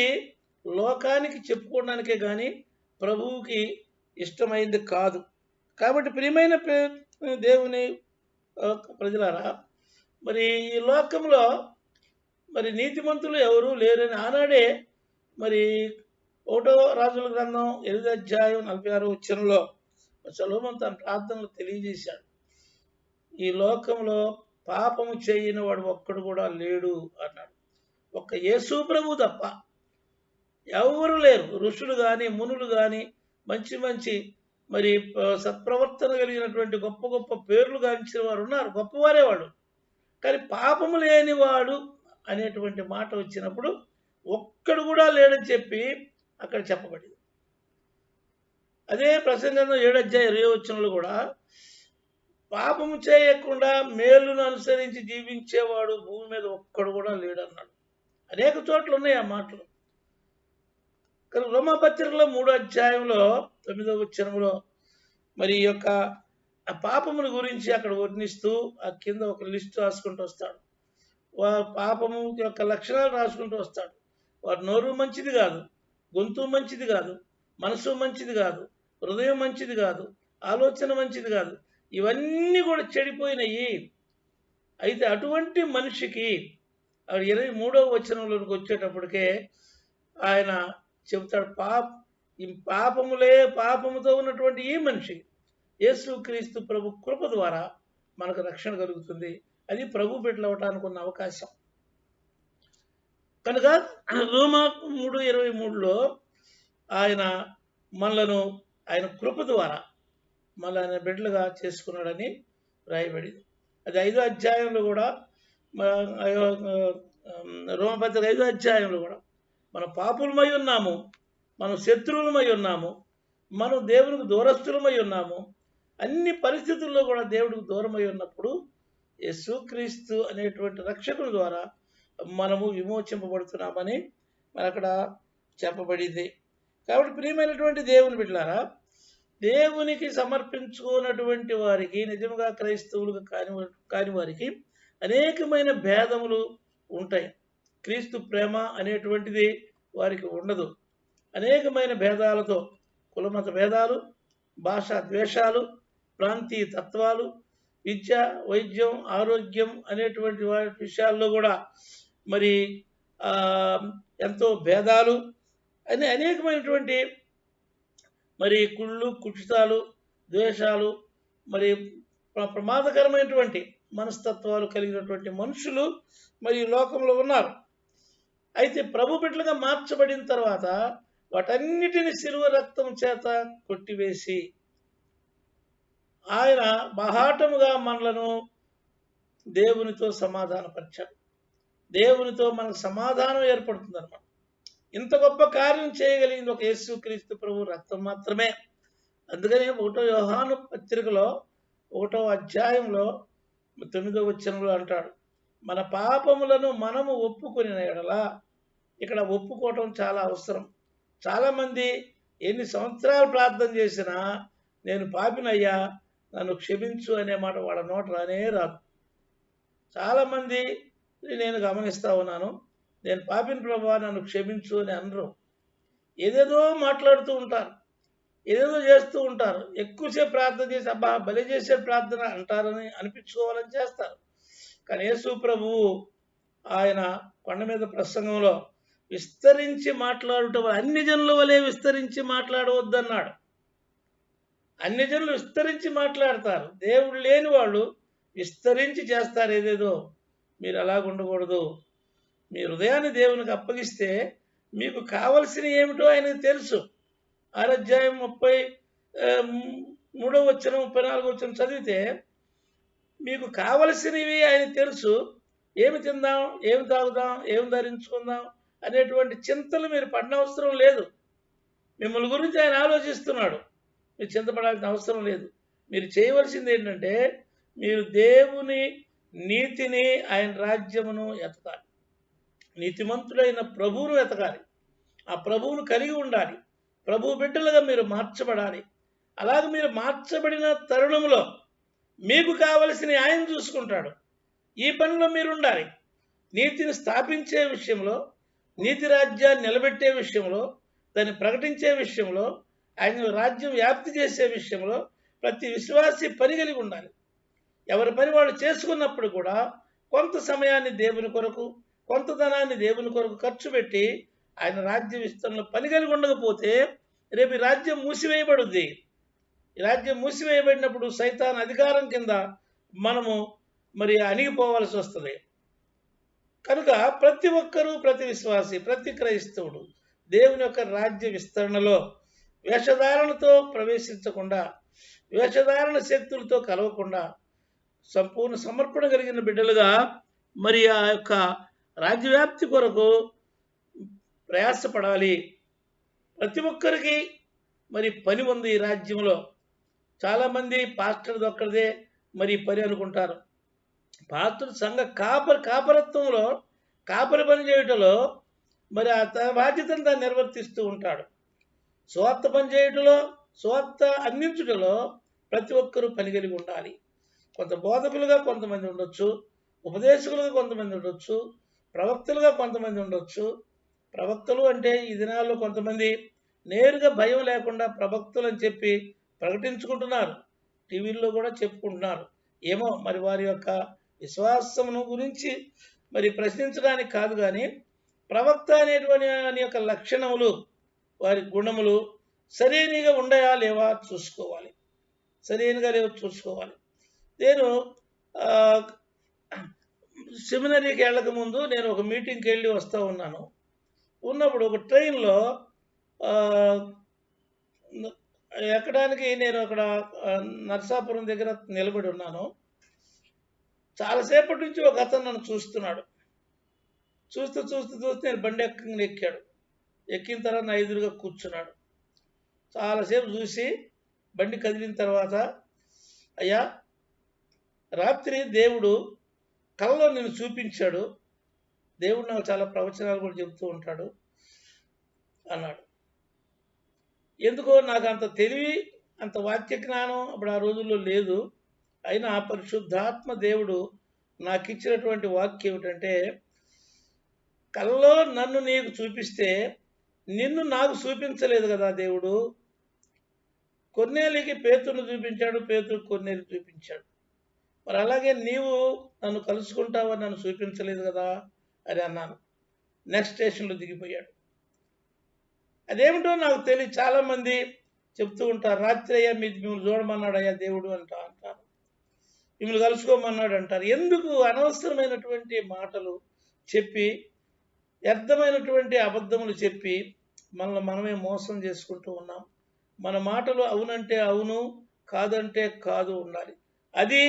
లోకానికి చెప్పుకోవడానికే కానీ ప్రభువుకి ఇష్టమైంది కాదు. కాబట్టి ప్రియమైన దేవుని ప్రజలారా, మరి ఈ లోకంలో మరి నీతిమంతులు ఎవరు లేరని ఆనాడే మరి 1వ రాజుల గ్రంథం 8వ అధ్యాయం 46వ వచనంలో సొలొమోను తన ప్రార్థనలు తెలియజేశాడు. ఈ లోకంలో పాపము చేయని వాడు ఒక్కడు కూడా లేడు అన్నాడు. ఒక్క యేసు ప్రభు తప్ప ఎవరు లేరు. ఋషులు కానీ మునులు కానీ మంచి మంచి మరి సత్ప్రవర్తన కలిగినటువంటి గొప్ప గొప్ప పేర్లు గాంచిన వారు ఉన్నారు, గొప్పవారే వాడు. కానీ పాపము లేనివాడు అనేటువంటి మాట వచ్చినప్పుడు ఒక్కడు కూడా లేడని చెప్పి అక్కడ చెప్పబడింది. అదే ప్రసంగంలో 7వ అధ్యాయం 20వ వచనంలో కూడా పాపము చేయకుండా మేలును అనుసరించి జీవించేవాడు భూమి మీద ఒక్కడు కూడా లేడన్నాడు. అనేక చోట్ల ఉన్నాయి ఆ మాటలు. కానీ రోమాపత్రికలో 3వ అధ్యాయంలో 9వ వచనంలో మరి ఈ యొక్క ఆ పాపముల గురించి అక్కడ వర్ణిస్తూ ఆ కింద ఒక లిస్ట్ రాసుకుంటూ వస్తాడు. పాపము యొక్క లక్షణాలు రాసుకుంటూ వస్తాడు. వారి నోరు మంచిది కాదు, గొంతు మంచిది కాదు, మనసు మంచిది కాదు, హృదయం మంచిది కాదు, ఆలోచన మంచిది కాదు, ఇవన్నీ కూడా చెడిపోయినాయి. అయితే అటువంటి మనిషికి 23వ వచనంలోకి వచ్చేటప్పటికే ఆయన చెబుతాడు, ఈ పాపముతో ఉన్నటువంటి ఈ మనిషి యేసుక్రీస్తు ప్రభు కృప ద్వారా మనకు రక్షణ కలుగుతుంది. అది ప్రభు బిడ్డలు అవటానికి ఉన్న అవకాశం. కనుక రోమా 3:23లో ఆయన మనలను ఆయన కృప ద్వారా మళ్ళీ ఆయన బిడ్డలుగా చేసుకున్నాడని రాయబడింది. అది 5వ అధ్యాయంలో కూడా రోమపత్రిక 5వ అధ్యాయంలో కూడా మన పాపులమై ఉన్నాము, మనం శత్రువులమై ఉన్నాము, మనం దేవునికి దూరస్తులమై ఉన్నాము, అన్ని పరిస్థితుల్లో కూడా దేవుడికి దూరమై ఉన్నప్పుడు యేసుక్రీస్తు అనేటువంటి రక్షకుని ద్వారా మనము విమోచింపబడుతున్నామని మన అక్కడ చెప్పబడింది. కాబట్టి ప్రియమైనటువంటి దేవుని బిడ్డలారా, దేవునికి సమర్పించుకున్నటువంటి వారికి, నిజంగా క్రైస్తవులుగా కాని వారికి అనేకమైన భేదములు ఉంటాయి. క్రీస్తు ప్రేమ అనేటువంటిది వారికి ఉండదు. అనేకమైన భేదాలతో, కులమత భేదాలు, భాషా ద్వేషాలు, ప్రాంతీయ తత్వాలు, విద్య, వైద్యం, ఆరోగ్యం అనేటువంటి వాటి విషయాల్లో కూడా మరి ఎంతో భేదాలు అనేకమైనటువంటి మరి కుళ్ళు, కుచితాలు, ద్వేషాలు, మరి ప్రమాదకరమైనటువంటి మనస్తత్వాలు కలిగినటువంటి మనుషులు మరి లోకంలో ఉన్నారు. అయితే ప్రభు బిడ్డలుగా మార్చబడిన తర్వాత వాటన్నిటిని శిలువ రక్తం చేత కొట్టివేసి ఆయన బహాటముగా మనలను దేవునితో సమాధానపరిచాడు. దేవునితో మనకు సమాధానం ఏర్పడుతుంది అన్నమాట. ఇంత గొప్ప కార్యం చేయగలిగింది ఒక యేసుక్రీస్తు ప్రభు రక్తం మాత్రమే. అందుకని 1వ యోహాను పత్రికలో 1వ అధ్యాయంలో 9వ వచనంలో అంటాడు, మన పాపములను మనము ఒప్పుకొనిన యెడల. ఇక్కడ ఒప్పుకోవటం చాలా అవసరం. చాలామంది ఎన్ని సంవత్సరాలు ప్రార్థన చేసినా నేను పాపినయ్యా, నన్ను క్షమించు అనే మాట వాళ్ళ నోట రానే రాదు. చాలామంది నేను గమనిస్తూ ఉన్నాను, నేను పాపిని ప్రభువా నన్ను క్షమించు అని అనరు. ఏదేదో మాట్లాడుతూ ఉంటారు, ఏదేదో చేస్తూ ఉంటారు. ఎక్కువసేపు ప్రార్థన చేసి అబ్బా బలి చేసే ప్రార్థన అంటారని అనిపించుకోవాలని చేస్తారు. కానీ యేసు ప్రభువు ఆయన కొండ మీద ప్రసంగంలో విస్తరించి మాట్లాడుట, అన్ని జనుల వలె విస్తరించి మాట్లాడవద్దన్నాడు. అన్ని జనులు విస్తరించి మాట్లాడతారు, దేవుడు లేని వాళ్ళు విస్తరించి చేస్తారు ఏదేదో. మీరు అలాగ ఉండకూడదు. మీ హృదయాన్ని దేవునికి అప్పగిస్తే మీకు కావలసిన ఏమిటో ఆయనకు తెలుసు. 6వ అధ్యాయం 33వ వచనం 34వ వచనం చదివితే మీకు కావలసినవి ఆయన తెలుసు. ఏమి తిందాం, ఏమి తాగుదాం, ఏమి ధరించుకుందాం అనేటువంటి చింతలు మీరు పడనవసరం లేదు. మిమ్మల్ని గురించి ఆయన ఆలోచిస్తున్నాడు. మీరు చింతపడాల్సిన అవసరం లేదు. మీరు చేయవలసింది ఏంటంటే మీరు దేవుని నీతిని, ఆయన రాజ్యమును ఎతకాలి. నీతిమంతుడైన ప్రభువును ఎతకాలి. ఆ ప్రభువును కలిగి ఉండాలి. ప్రభు బిడ్డలుగా మీరు మార్చబడాలి. అలాగే మీరు మార్చబడిన తరుణంలో మీకు కావలసిన ఆయన చూసుకుంటాడు. ఈ పనిలో మీరు ఉండాలి. నీతిని స్థాపించే విషయంలో, నీతి రాజ్యాన్ని నిలబెట్టే విషయంలో, దాన్ని ప్రకటించే విషయంలో, ఆయన రాజ్యం వ్యాప్తి చేసే విషయంలో ప్రతి విశ్వాసి పని కలిగి ఉండాలి. ఎవరి పని వాళ్ళు చేసుకున్నప్పుడు కూడా కొంత సమయాన్ని దేవుని కొరకు, కొంత ధనాన్ని దేవుని కొరకు ఖర్చు పెట్టి ఆయన రాజ్య విస్తరణలో పని కలిగి ఉండకపోతే రేపు ఈ రాజ్యం మూసివేయబడుద్ది. ఈ రాజ్యం మూసివేయబడినప్పుడు సైతాన్ అధికారం కింద మనము అణిగిపోవాల్సి వస్తుంది. కనుక ప్రతి ఒక్కరూ, ప్రతి విశ్వాసి, ప్రతి క్రైస్తవుడు దేవుని యొక్క రాజ్య విస్తరణలో వేషధారణతో ప్రవేశించకుండా, వేషధారణ శక్తులతో కలవకుండా సంపూర్ణ సమర్పణ కలిగిన బిడ్డలుగా ఆ యొక్క రాజ్యవ్యాప్తి కొరకు ప్రయాసపడాలి. ప్రతి ఒక్కరికి పని ఉంది ఈ రాజ్యంలో. చాలామంది పాస్టర్ ఒక్కరిదే పని అనుకుంటారు. పాస్టర్ సంఘ కాపరత్వంలో, కాపరి పని చేయటంలో ఆ తన బాధ్యతను దాన్ని నిర్వర్తిస్తూ ఉంటాడు. స్వార్థ పని చేయటంలో, స్వార్థ అందించుటలో ప్రతి ఒక్కరూ పని కలిగి ఉండాలి. కొంత బోధకులుగా కొంతమంది ఉండొచ్చు, ఉపదేశకులుగా కొంతమంది ఉండొచ్చు, ప్రవక్తలుగా కొంతమంది ఉండొచ్చు. ప్రవక్తలు అంటే ఈ దినాల్లో కొంతమంది నేరుగా భయం లేకుండా ప్రవక్తలు అని చెప్పి ప్రకటించుకుంటున్నారు, టీవీల్లో కూడా చెప్పుకుంటున్నారు. ఏమో వారి యొక్క విశ్వాసమును గురించి ప్రశ్నించడానికి కాదు, కానీ ప్రవక్త అనేటువంటి యొక్క లక్షణములు, వారి గుణములు సరైనగా ఉన్నాయా లేవా చూసుకోవాలి. సరైనగా లేవో చూసుకోవాలి. నేను సెమినరీకి వెళ్ళక ముందు నేను ఒక మీటింగ్కి వెళ్ళి వస్తూ ఉన్నాను. ఉన్నప్పుడు ఒక ట్రైన్లో ఎక్కడానికి నేను అక్కడ నర్సాపురం దగ్గర నిలబడి ఉన్నాను. చాలాసేపటి నుంచి ఒక అతను నన్ను చూస్తున్నాడు. చూస్తూ నేను బండి ఎక్కాడు. ఎక్కిన తర్వాత నా ఎదురుగా కూర్చున్నాడు. చాలాసేపు చూసి బండి కదిలిన తర్వాత, అయ్యా, రాత్రి దేవుడు కలలో నేను చూపించాడు, దేవుడు నాకు చాలా ప్రవచనాలు కూడా చెబుతూ ఉంటాడు అన్నాడు. ఎందుకో నాకు అంత తెలివి, అంత వాక్య జ్ఞానం అప్పుడు ఆ రోజుల్లో లేదు. అయినా ఆ పరిశుద్ధాత్మ దేవుడు నాకు ఇచ్చినటువంటి వాక్యం ఏమిటంటే, కలలో నన్ను నీకు చూపిస్తే నిన్ను నాకు చూపించలేదు కదా దేవుడు. కొర్నేలికి పేతురును చూపించాడు, పేతురు కొర్నేలి చూపించాడు. అలాగే నీవు నన్ను కలుసుకుంటావని నన్ను చూపించలేదు కదా అని అన్నాను. నెక్స్ట్ స్టేషన్లో దిగిపోయాడు. అదేమిటో నాకు తెలియదు. చాలామంది చెప్తూ ఉంటారు, రాత్రి అయ్యా మిమ్మల్ని చూడమన్నాడు అయ్యా దేవుడు అంటారు, మిమ్మల్ని కలుసుకోమన్నాడు అంటారు. ఎందుకు అనవసరమైనటువంటి మాటలు చెప్పి, వ్యర్థమైనటువంటి అబద్ధములు చెప్పి మనమే మోసం చేసుకుంటూ ఉన్నాం. మన మాటలు అవునంటే అవును, కాదంటే కాదు ఉండాలి. అది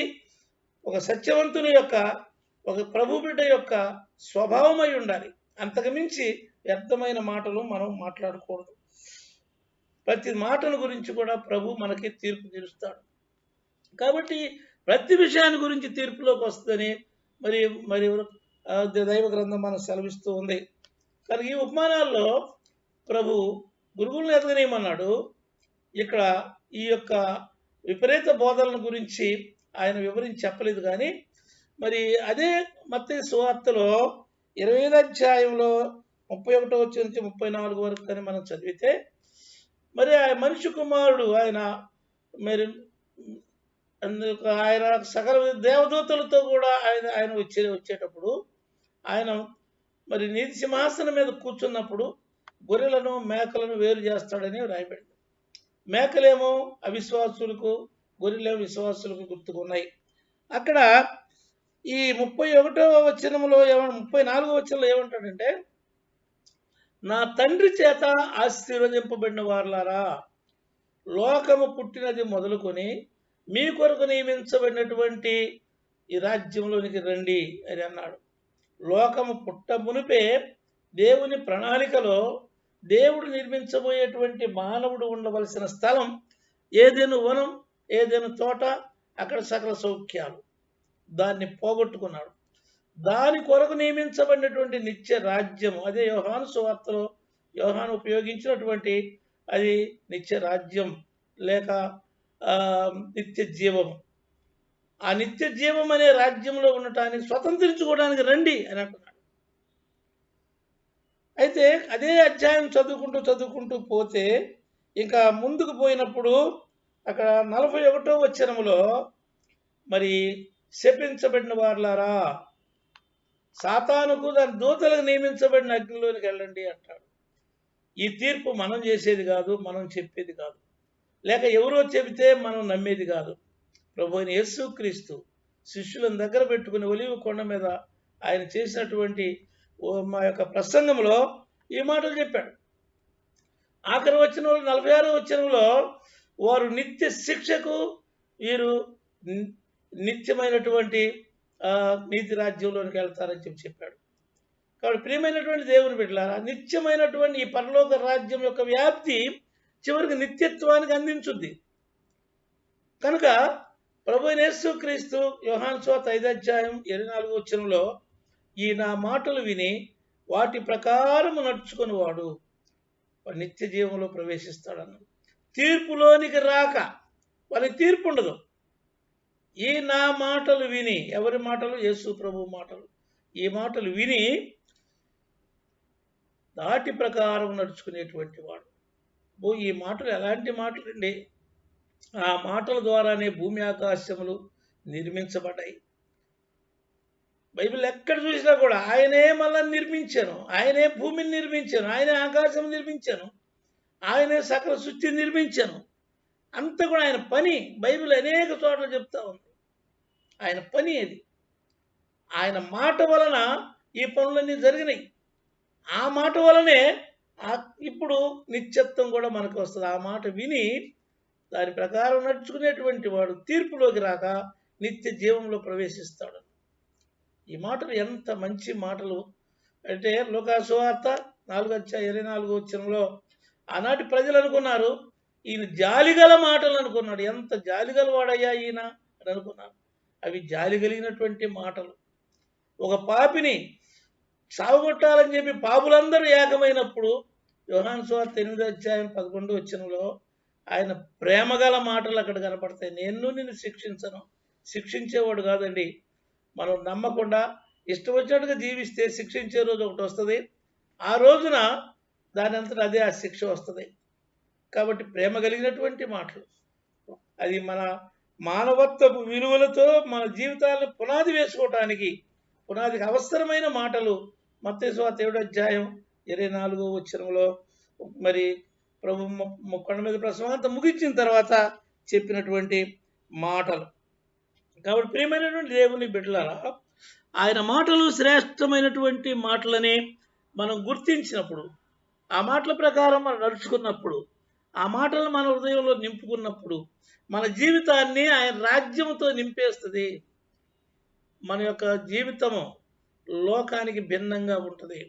ఒక సత్యవంతుని యొక్క, ఒక ప్రభు బిడ్డ యొక్క స్వభావమై ఉండాలి. అంతకు మించి వ్యర్థమైన మాటలు మనం మాట్లాడకూడదు. ప్రతి మాటల గురించి కూడా ప్రభు మనకి తీర్పు తీరుస్తాడు. కాబట్టి ప్రతి విషయాన్ని గురించి తీర్పులోకి వస్తుందని దైవ గ్రంథం మనకు సెలవిస్తూ ఉంది. కనుక ఈ ఉపమానాల్లో ప్రభు గురువులను ఎదగనేయమన్నాడు. ఇక్కడ ఈ యొక్క విపరీత బోధనల గురించి ఆయన వివరించి చెప్పలేదు. కానీ అదే మత్తయి సువార్తలో 25వ అధ్యాయంలో 31వ వచనం నుంచి 34 వరకు కానీ మనం చదివితే, ఆ మనిషి కుమారుడు ఆయన ఆయన సకల దేవదూతలతో కూడా ఆయన వచ్చేటప్పుడు ఆయన నీతి సింహాసనం మీద కూర్చున్నప్పుడు గొర్రెలను మేకలను వేరు చేస్తాడని రాయబడింది. మేకలేమో అవిశ్వాసులకు, గొర్రెలేమో విశ్వాసులకు గుర్తుకున్నాయి. అక్కడ ఈ 31వ వచనంలో 34వ వచనంలో ఏమంటాడంటే, నా తండ్రి చేత ఆశీర్వదింపబడిన వారులారా, లోకము పుట్టినది మొదలుకొని మీ కొరకు నియమించబడినటువంటి ఈ రాజ్యంలోనికి రండి అని అన్నాడు. లోకము పుట్ట మునిపే దేవుని ప్రణాళికలో దేవుడు నిర్మించబోయేటువంటి మానవుడు ఉండవలసిన స్థలం ఏదైనా వనం, ఏదైనా తోట, అక్కడ సకల సౌఖ్యాలు. దాన్ని పోగొట్టుకున్నాడు. దాని కొరకు నియమించబడినటువంటి నిత్య రాజ్యము, అదే యోహాను సువార్తలో యోహాను ఉపయోగించినటువంటి అది నిత్య రాజ్యం లేక నిత్య జీవము. ఆ నిత్య జీవం అనే రాజ్యంలో ఉండటానికి స్వతంత్రించుకోవడానికి రండి అని అంటున్నాడు. అయితే అదే అధ్యాయం చదువుకుంటూ పోతే ఇంకా ముందుకు పోయినప్పుడు అక్కడ 41వ వచనములో మరి శపించబడిన వారులారా, సాతానుకు దాని దూతలకు నియమించబడిన అగ్నిలోనికి వెళ్ళండి అంటాడు. ఈ తీర్పు మనం చేసేది కాదు, మనం చెప్పేది కాదు, లేక ఎవరో చెబితే మనం నమ్మేది కాదు. ప్రభు అయిన యేసుక్రీస్తు శిష్యులను దగ్గర పెట్టుకుని ఒలీవ కొండ మీద ఆయన చేసినటువంటి మా యొక్క ప్రసంగంలో ఈ మాటలు చెప్పాడు. ఆఖరి వచనంలో 46వ వచనంలో వారు నిత్య శిక్షకు, వీరు నిత్యమైనటువంటి నీతి రాజ్యంలోనికి వెళ్తారని చెప్పాడు. కాబట్టి ప్రియమైనటువంటి దేవుని బిడ్డలారా, నిత్యమైనటువంటి ఈ పరలోక రాజ్యం యొక్క వ్యాప్తి చివరికి నిత్యత్వానికి అందించుద్ది. కనుక ప్రభు అయిన యేసుక్రీస్తు యోహాను సువార్త 5వ అధ్యాయం 24వ వచనంలో ఈ నా మాటలు విని వాటి ప్రకారము నడుచుకుని వాడు నిత్య జీవంలో ప్రవేశిస్తాడన్నాడు. తీర్పులోనికి రాక వాళ్ళకి తీర్పు ఉండదు. ఈ నా మాటలు విని, ఎవరి మాటలు? యేసు ప్రభు మాటలు. ఈ మాటలు విని దాటి ప్రకారం నడుచుకునేటువంటి వాడు. ఈ మాటలు ఎలాంటి మాటలు అండి? ఆ మాటల ద్వారానే భూమి ఆకాశములు నిర్మించబడ్డాయి. బైబిల్ ఎక్కడ చూసినా కూడా ఆయనే మళ్ళీ నిర్మించాను, ఆయనే భూమిని నిర్మించాను, ఆయనే ఆకాశం నిర్మించాను, ఆయనే సకల సృష్టిని నిర్మించాను. అంతా కూడా ఆయన పని. బైబిల్ అనేక చోట్ల చెప్తా ఉంది ఆయన పని అది. ఆయన మాట వలన ఈ పనులన్నీ జరిగినాయి. ఆ మాట వలనే ఇప్పుడు నిత్యత్వం కూడా మనకు వస్తుంది. ఆ మాట విని దాని ప్రకారం నడుచుకునేటువంటి వాడు తీర్పులోకి రాక నిత్య జీవంలో ప్రవేశిస్తాడు. ఈ మాటలు ఎంత మంచి మాటలు అంటే, లూకా సువార్త 4:24 వచనంలో ఆనాటి ప్రజలు అనుకున్నారు ఈయన జాలిగల మాటలు అనుకున్నాడు. ఎంత జాలిగల వాడయ్యా ఈయన అని అనుకున్నారు. అవి జాలి కలిగినటువంటి మాటలు. ఒక పాపిని సాగుగొట్టాలని చెప్పి పాపులందరూ ఏకమైనప్పుడు యోహాను సువార్త 8వ అధ్యాయం 11వ వచనంలో ఆయన ప్రేమగల మాటలు అక్కడ కనపడతాయి. నేను నిన్ను శిక్షించను. శిక్షించేవాడు కాదండి. మనం నమ్మకుండా ఇష్టం వచ్చినట్టుగా జీవిస్తే శిక్షించే రోజు ఒకటి వస్తుంది. ఆ రోజున దాని అంతటా అదే ఆ శిక్ష వస్తుంది. కాబట్టి ప్రేమ కలిగినటువంటి మాటలు, అది మన మానవత్వపు విలువలతో మన జీవితాలను పునాది వేసుకోవటానికి పునాదికి అవసరమైన మాటలు మత్తయి సువార్త 7వ అధ్యాయం 24వ వచనంలో మరి ప్రభు కొండ మీద ప్రసంగం ముగించిన తర్వాత చెప్పినటువంటి మాటలు. కాబట్టి ప్రియమైనటువంటి దేవుని బిడ్డలారా, ఆయన మాటలు శ్రేష్టమైనటువంటి మాటలని మనం గుర్తించినప్పుడు, ఆ మాటల ప్రకారం మనం నడుచుకున్నప్పుడు, ఆ మాటలను మన హృదయంలో నింపుకున్నప్పుడు మన జీవితాన్ని ఆయన రాజ్యంతో నింపేస్తుంది. మన యొక్క జీవితము లోకానికి భిన్నంగా ఉంటుంది.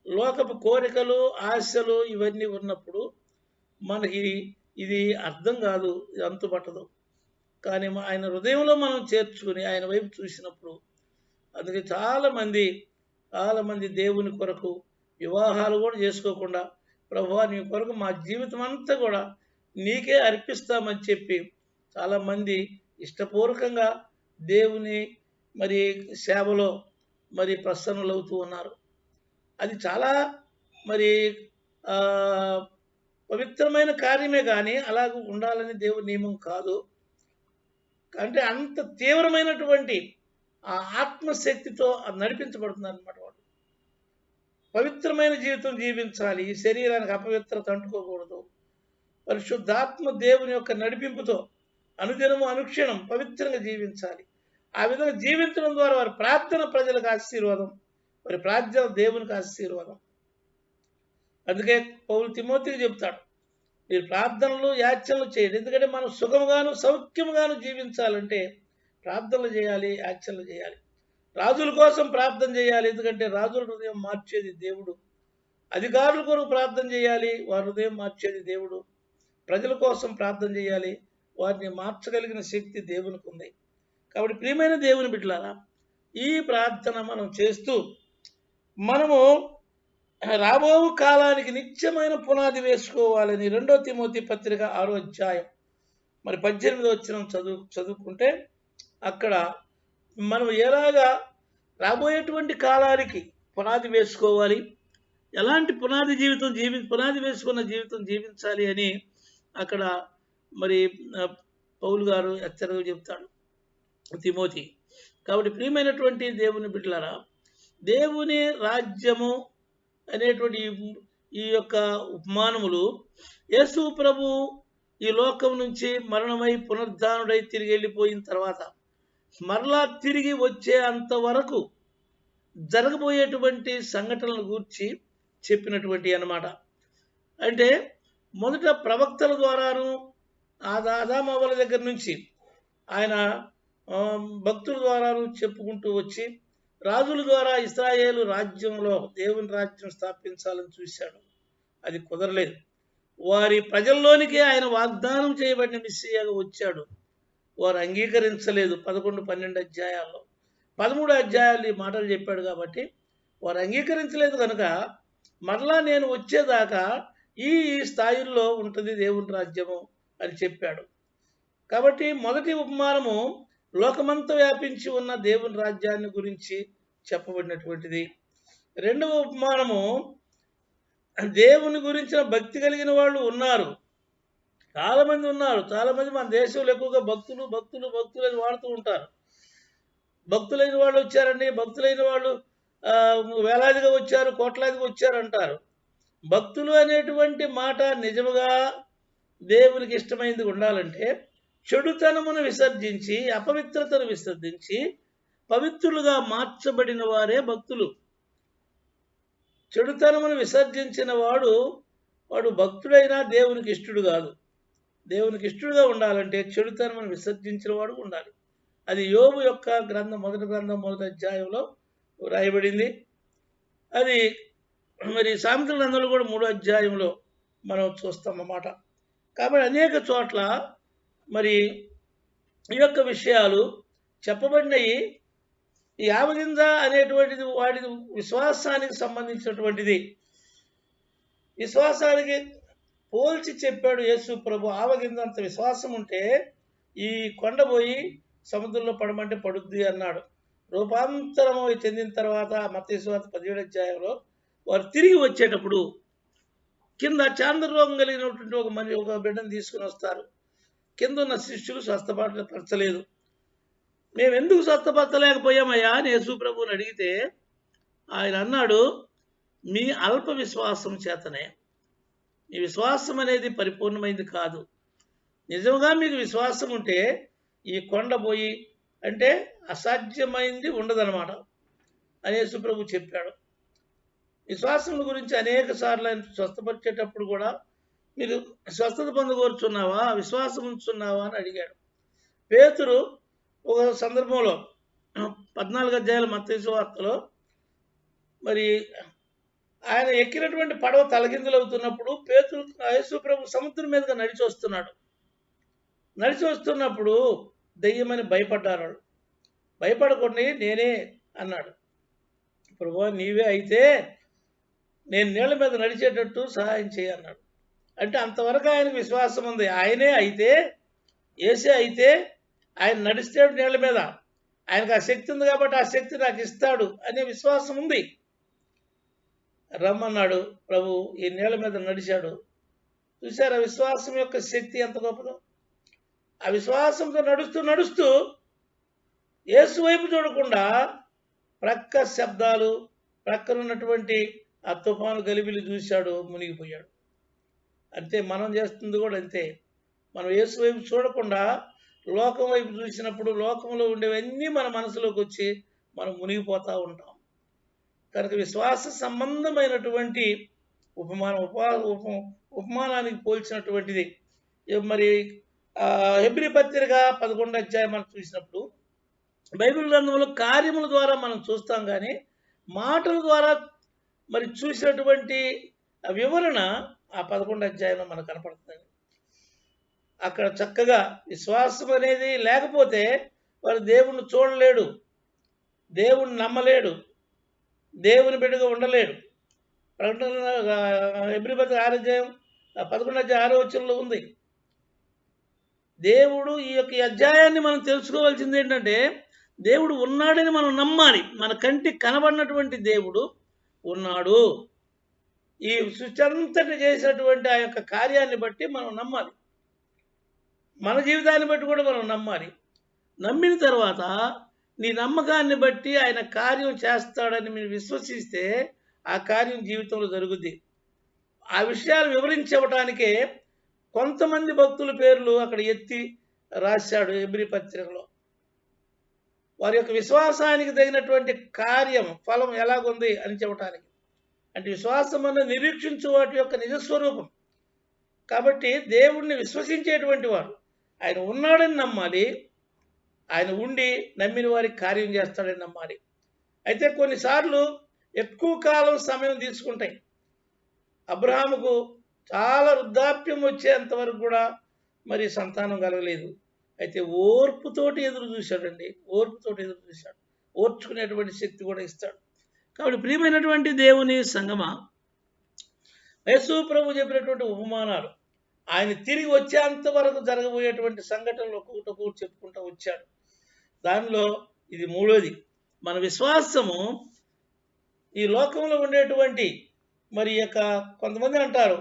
లోకపు కోరికలు, ఆశలు ఇవన్నీ ఉన్నప్పుడు మనకి ఇది అర్థం కాదు, ఇది అంతుపట్టదు. కానీ ఆయన హృదయంలో మనం చేర్చుకుని ఆయన వైపు చూసినప్పుడు, అందుకే చాలామంది దేవుని కొరకు వివాహాలు కూడా చేసుకోకుండా, ప్రభువా నీ కొరకు మా జీవితం అంతా కూడా నీకే అర్పిస్తామని చెప్పి చాలామంది ఇష్టపూర్వకంగా దేవుని మరి సేవలో మరి ప్రసన్నులవుతూ ఉన్నారు. అది చాలా మరి పవిత్రమైన కార్యమే, కానీ అలాగ ఉండాలని దేవుని నియమం కాదు. అంటే అంత తీవ్రమైనటువంటి ఆ ఆత్మశక్తితో నడిపించబడుతుంది అన్నమాట. వాడు పవిత్రమైన జీవితం జీవించాలి. ఈ శరీరానికి అపవిత్రత అంటుకోకూడదు. పరిశుద్ధాత్మ దేవుని యొక్క నడిపింపుతో అనుదినము అనుక్షణం పవిత్రంగా జీవించాలి. ఆ విధంగా జీవించడం ద్వారా వారి ప్రార్థన ప్రజలకు ఆశీర్వాదం, వారి ప్రార్థన దేవునికి ఆశీర్వాదం. అందుకే పౌలు తిమోతికి చెప్తాడు, మీరు ప్రార్థనలు యాచనలు చేయండి. ఎందుకంటే మనం సుఖముగాను సౌఖ్యముగాను జీవించాలంటే ప్రార్థనలు చేయాలి, యాచనలు చేయాలి. రాజుల కోసం ప్రార్థన చేయాలి, ఎందుకంటే రాజుల హృదయం మార్చేది దేవుడు. అధికారుల కొరకు ప్రార్థన చేయాలి, వారి హృదయం మార్చేది దేవుడు. ప్రజల కోసం ప్రార్థన చేయాలి, వారిని మార్చగలిగిన శక్తి దేవునికి ఉంది. కాబట్టి ప్రియమైన దేవుని బిడ్డలారా, ఈ ప్రార్థన మనం చేస్తూ మనము రాబో కాలానికి నిత్యమైన పునాది వేసుకోవాలని 2 తిమోతి పత్రిక 6వ అధ్యాయం మరి 18వ వచనం చదువుకుంటే అక్కడ మనం ఎలాగా రాబోయేటువంటి కాలానికి పునాది వేసుకోవాలి, ఎలాంటి పునాది వేసుకున్న జీవితం జీవించాలి అని అక్కడ మరి పౌలు గారు హెచ్చరికగా చెప్తాడు తిమోతి. కాబట్టి ప్రియమైనటువంటి దేవుని బిడ్డలారా, దేవుని రాజ్యము అనేటువంటి ఈ యొక్క ఉపమానములు యేసు ప్రభు ఈ లోకం నుంచి మరణమై పునరుద్ధానుడై తిరిగి వెళ్ళిపోయిన తర్వాత మరలా తిరిగి వచ్చే అంతవరకు జరగబోయేటువంటి సంఘటనల గురించి చెప్పినటువంటి అన్నమాట. అంటే మొదట ప్రవక్తల ద్వారాను ఆదామవ్వల దగ్గర నుంచి ఆయన భక్తుల ద్వారాను చెప్పుకుంటూ వచ్చి రాజుల ద్వారా ఇశ్రాయేలు రాజ్యంలో దేవుని రాజ్యం స్థాపించాలని చూశాడు. అది కుదరలేదు. వారి ప్రజల్లోనికే ఆయన వాగ్దానం చేయబడిన మెస్సీయాగా వచ్చాడు. వారు అంగీకరించలేదు. 11, 12 అధ్యాయాల్లో 13 అధ్యాయాలు ఈ మాటలు చెప్పాడు. కాబట్టి వారు అంగీకరించలేదు కనుక మరలా నేను వచ్చేదాకా ఈ స్థాయిల్లో ఉంటుంది దేవుని రాజ్యము అని చెప్పాడు. కాబట్టి మొదటి ఉపమానము లోకమంతా వ్యాపించి ఉన్న దేవుని రాజ్యాన్ని గురించి చెప్పబడినటువంటిది. రెండవ ఉపమానము దేవుని గురించిన భక్తి కలిగిన వాళ్ళు ఉన్నారు, చాలామంది ఉన్నారు. చాలామంది మన దేశంలో ఎక్కువగా భక్తులు అని వాడుతూ ఉంటారు. భక్తులైన వాళ్ళు వచ్చారండి, భక్తులైన వాళ్ళు వేలాదిగా వచ్చారు, కోట్లాదిగా వచ్చారు అంటారు. భక్తులు అనేటువంటి మాట నిజముగా దేవునికి ఇష్టమైంది ఉండాలంటే చెడుతనమును విసర్జించి అపవిత్రతను విసర్జించి పవిత్రులుగా మార్చబడిన వారే భక్తులు. చెడుతనమును విసర్జించిన వాడు భక్తుడైనా దేవునికి ఇష్టడు కాదు. దేవునికి ఇష్టడుగా ఉండాలంటే చెడుతనమును విసర్జించిన వాడు ఉండాలి. అది యోబు యొక్క గ్రంథం మొదటి అధ్యాయంలో రాయబడింది. అది మరి సామెతల గ్రంథంలో కూడా 3వ అధ్యాయంలో మనం చూస్తాం అన్నమాట. కాబట్టి అనేక చోట్ల మరి ఈ యొక్క విషయాలు చెప్పబడినవి. ఈ ఆవగింజ అనేటువంటిది వాడి విశ్వాసానికి సంబంధించినటువంటిది. విశ్వాసానికి పోల్చి చెప్పాడు యేసు ప్రభు. ఆవగింజ అంత విశ్వాసం ఉంటే ఈ కొండ పోయి సముద్రంలో పడమంటే పడుద్ది అన్నాడు. రూపాంతరం చెందిన తర్వాత మత్తయి సువార్త 17వ అధ్యాయంలో వారు తిరిగి వచ్చేటప్పుడు కింద చాంద్రరోగం కలిగినటువంటి ఒక బిడ్డను తీసుకుని వస్తారు. కింద ఉన్న శిష్యులు స్వస్థపరచలేదు. మేము ఎందుకు స్వస్థపరచలేకపోయామయ్యా అని యేసు ప్రభువుని అడిగితే ఆయన అన్నాడు, మీ అల్ప విశ్వాసం చేతనే. మీ విశ్వాసం అనేది పరిపూర్ణమైంది కాదు. నిజంగా మీకు విశ్వాసం ఉంటే ఈ కొండ పోయి అంటే అసాధ్యమైంది ఉండదన్నమాట అని యేసు ప్రభు చెప్పాడు. విశ్వాసం గురించి అనేక సార్లు ఆయన స్వస్థపరిచేటప్పుడు కూడా మీరు స్వస్థత పొందగోరుచున్నావా, విశ్వాసం ఉంచున్నావా అని అడిగాడు. పేతురు ఒక సందర్భంలో 14 అధ్యాయాల మత్తయి సువార్తలో మరి ఆయన ఎక్కినటువంటి పడవ తలకిందులవుతున్నప్పుడు పేతురు యేసు ప్రభు సముద్రం మీదుగా నడిచి వస్తున్నప్పుడు దెయ్యమని భయపడ్డారు. భయపడకుండా నేనే అన్నాడు. ప్రభువా నీవే అయితే నేను నీళ్ళ మీద నడిచేటట్టు సహాయం చేయన్నాడు. అంటే అంతవరకు ఆయనకు విశ్వాసం ఉంది. ఆయనే అయితే, యేసే అయితే ఆయన నడిస్తాడు నీళ్ళ మీద, ఆయనకు ఆ శక్తి ఉంది కాబట్టి ఆ శక్తి నాకు ఇస్తాడు అనే విశ్వాసం ఉంది. రమ్మన్నాడు ప్రభు, ఈ నీళ్ళ మీద నడిచాడు. చూసారా విశ్వాసం యొక్క శక్తి ఎంత గొప్పదో. ఆ విశ్వాసంతో నడుస్తూ యేసు వైపు చూడకుండా ప్రక్క శబ్దాలు, ప్రక్కనున్నటువంటి ఆ తుఫాను గలిబిలి చూశాడు, మునిగిపోయాడు. అంతే మనం చేస్తుంది కూడా అంతే. మనం యేసు వైపు చూడకుండా లోకం వైపు చూసినప్పుడు లోకంలో ఉండేవన్నీ మన మనసులోకి వచ్చి మనం మునిగిపోతూ ఉంటాం. కనుక విశ్వాస సంబంధమైనటువంటి ఉపమానానికి పోల్చినటువంటిది. మరి హెబ్రీ పత్రిక 11వ అధ్యాయం మనం చూసినప్పుడు బైబిల్ గ్రంథంలో కార్యముల ద్వారా మనం చూస్తాం, కానీ మాటల ద్వారా మరి చూసినటువంటి వివరణ ఆ 11వ అధ్యాయంలో మనకు కనపడుతుంది. అక్కడ చక్కగా విశ్వాసం అనేది లేకపోతే వాడు దేవుణ్ణి చూడలేడు, దేవుణ్ణి నమ్మలేడు, దేవుని బిడ్డగా ఉండలేడు. ప్రకటన హెబ్రీ పత్రిక 6 అధ్యాయం 11 అధ్యాయం 6వ వచనంలో ఉంది. దేవుడు ఈ అధ్యాయాన్ని మనం తెలుసుకోవాల్సింది ఏంటంటే, దేవుడు ఉన్నాడని మనం నమ్మాలి. మన కంటికి కనబడినటువంటి దేవుడు ఉన్నాడు. ఈ సృష్టి అంతటి చేసినటువంటి ఆ యొక్క కార్యాన్ని బట్టి మనం నమ్మాలి. మన జీవితాన్ని బట్టి కూడా మనం నమ్మాలి. నమ్మిన తర్వాత నీ నమ్మకాన్ని బట్టి ఆయన కార్యం చేస్తాడని మీరు విశ్వసిస్తే ఆ కార్యం జీవితంలో జరుగుద్ది. ఆ విషయాలు వివరించవటానికే కొంతమంది భక్తుల పేర్లు అక్కడ ఎత్తి రాశాడు హెబ్రీ పత్రికలో. వారి యొక్క విశ్వాసానికి తగినటువంటి కార్యం ఫలం ఎలాగుంది అని చెప్పటానికి. అంటే విశ్వాసం అన్న నిరీక్షించు వాటి యొక్క నిజస్వరూపం. కాబట్టి దేవుణ్ణి విశ్వసించేటువంటి వారు ఆయన ఉన్నాడని నమ్మాలి, ఆయన ఉండి నమ్మిన వారికి కార్యం చేస్తాడని నమ్మాలి. అయితే కొన్నిసార్లు ఎక్కువ కాలం సమయం తీసుకుంటాయి. అబ్రహాముకు చాలా వృద్ధాప్యం వచ్చేంత వరకు కూడా మరి సంతానం కలగలేదు. అయితే ఓర్పుతోటి ఎదురు చూశాడండి, ఓర్పుతోటి ఎదురు చూశాడు. ఓర్చుకునేటువంటి శక్తి కూడా ఇస్తాడు. కాబట్టి ప్రియమైనటువంటి దేవుని సంగమా, యేసు ప్రభు చెప్పినటువంటి ఉపమానాలు ఆయన తిరిగి వచ్చేంత వరకు జరగబోయేటువంటి సంఘటనలు ఒక్కొక్కటి చెప్పుకుంటూ వచ్చాడు. దానిలో ఇది మూడోది. మన విశ్వాసము ఈ లోకంలో ఉండేటువంటి మరి యొక్క కొంతమంది అంటారు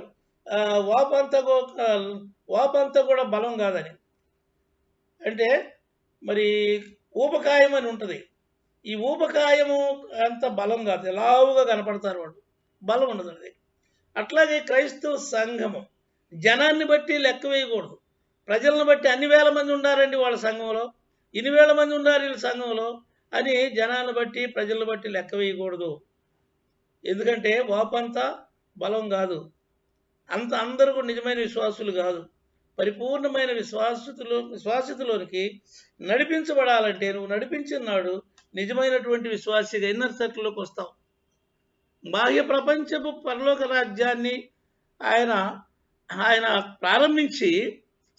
వాపంతా కూడా బలం కాదని. అంటే మరి ఊపకాయం అని ఉంటుంది. ఈ ఊపకాయము అంత బలం కాదు, ఎలావుగా కనపడతారు వాళ్ళు, బలం ఉండదు అది. అట్లాగే క్రైస్తవ సంఘము జనాన్ని బట్టి లెక్క వేయకూడదు. ప్రజలను బట్టి అన్ని వేల మంది ఉన్నారండి వాళ్ళ సంఘంలో, ఇన్ని వేల మంది ఉన్నారు వీళ్ళ సంఘంలో అని జనాన్ని బట్టి ప్రజలను బట్టి లెక్క వేయకూడదు. ఎందుకంటే వాపంతా బలం కాదు, అందరూ కూడా నిజమైన విశ్వాసులు కాదు. పరిపూర్ణమైన విశ్వాసితులోనికి నడిపించబడాలంటే నువ్వు నడిపించినాడు నిజమైనటువంటి విశ్వాసిగా ఇన్నర్ సర్కిల్లోకి వస్తావు. బాహ్య ప్రపంచపు పరలోక రాజ్యాన్ని ఆయన ప్రారంభించి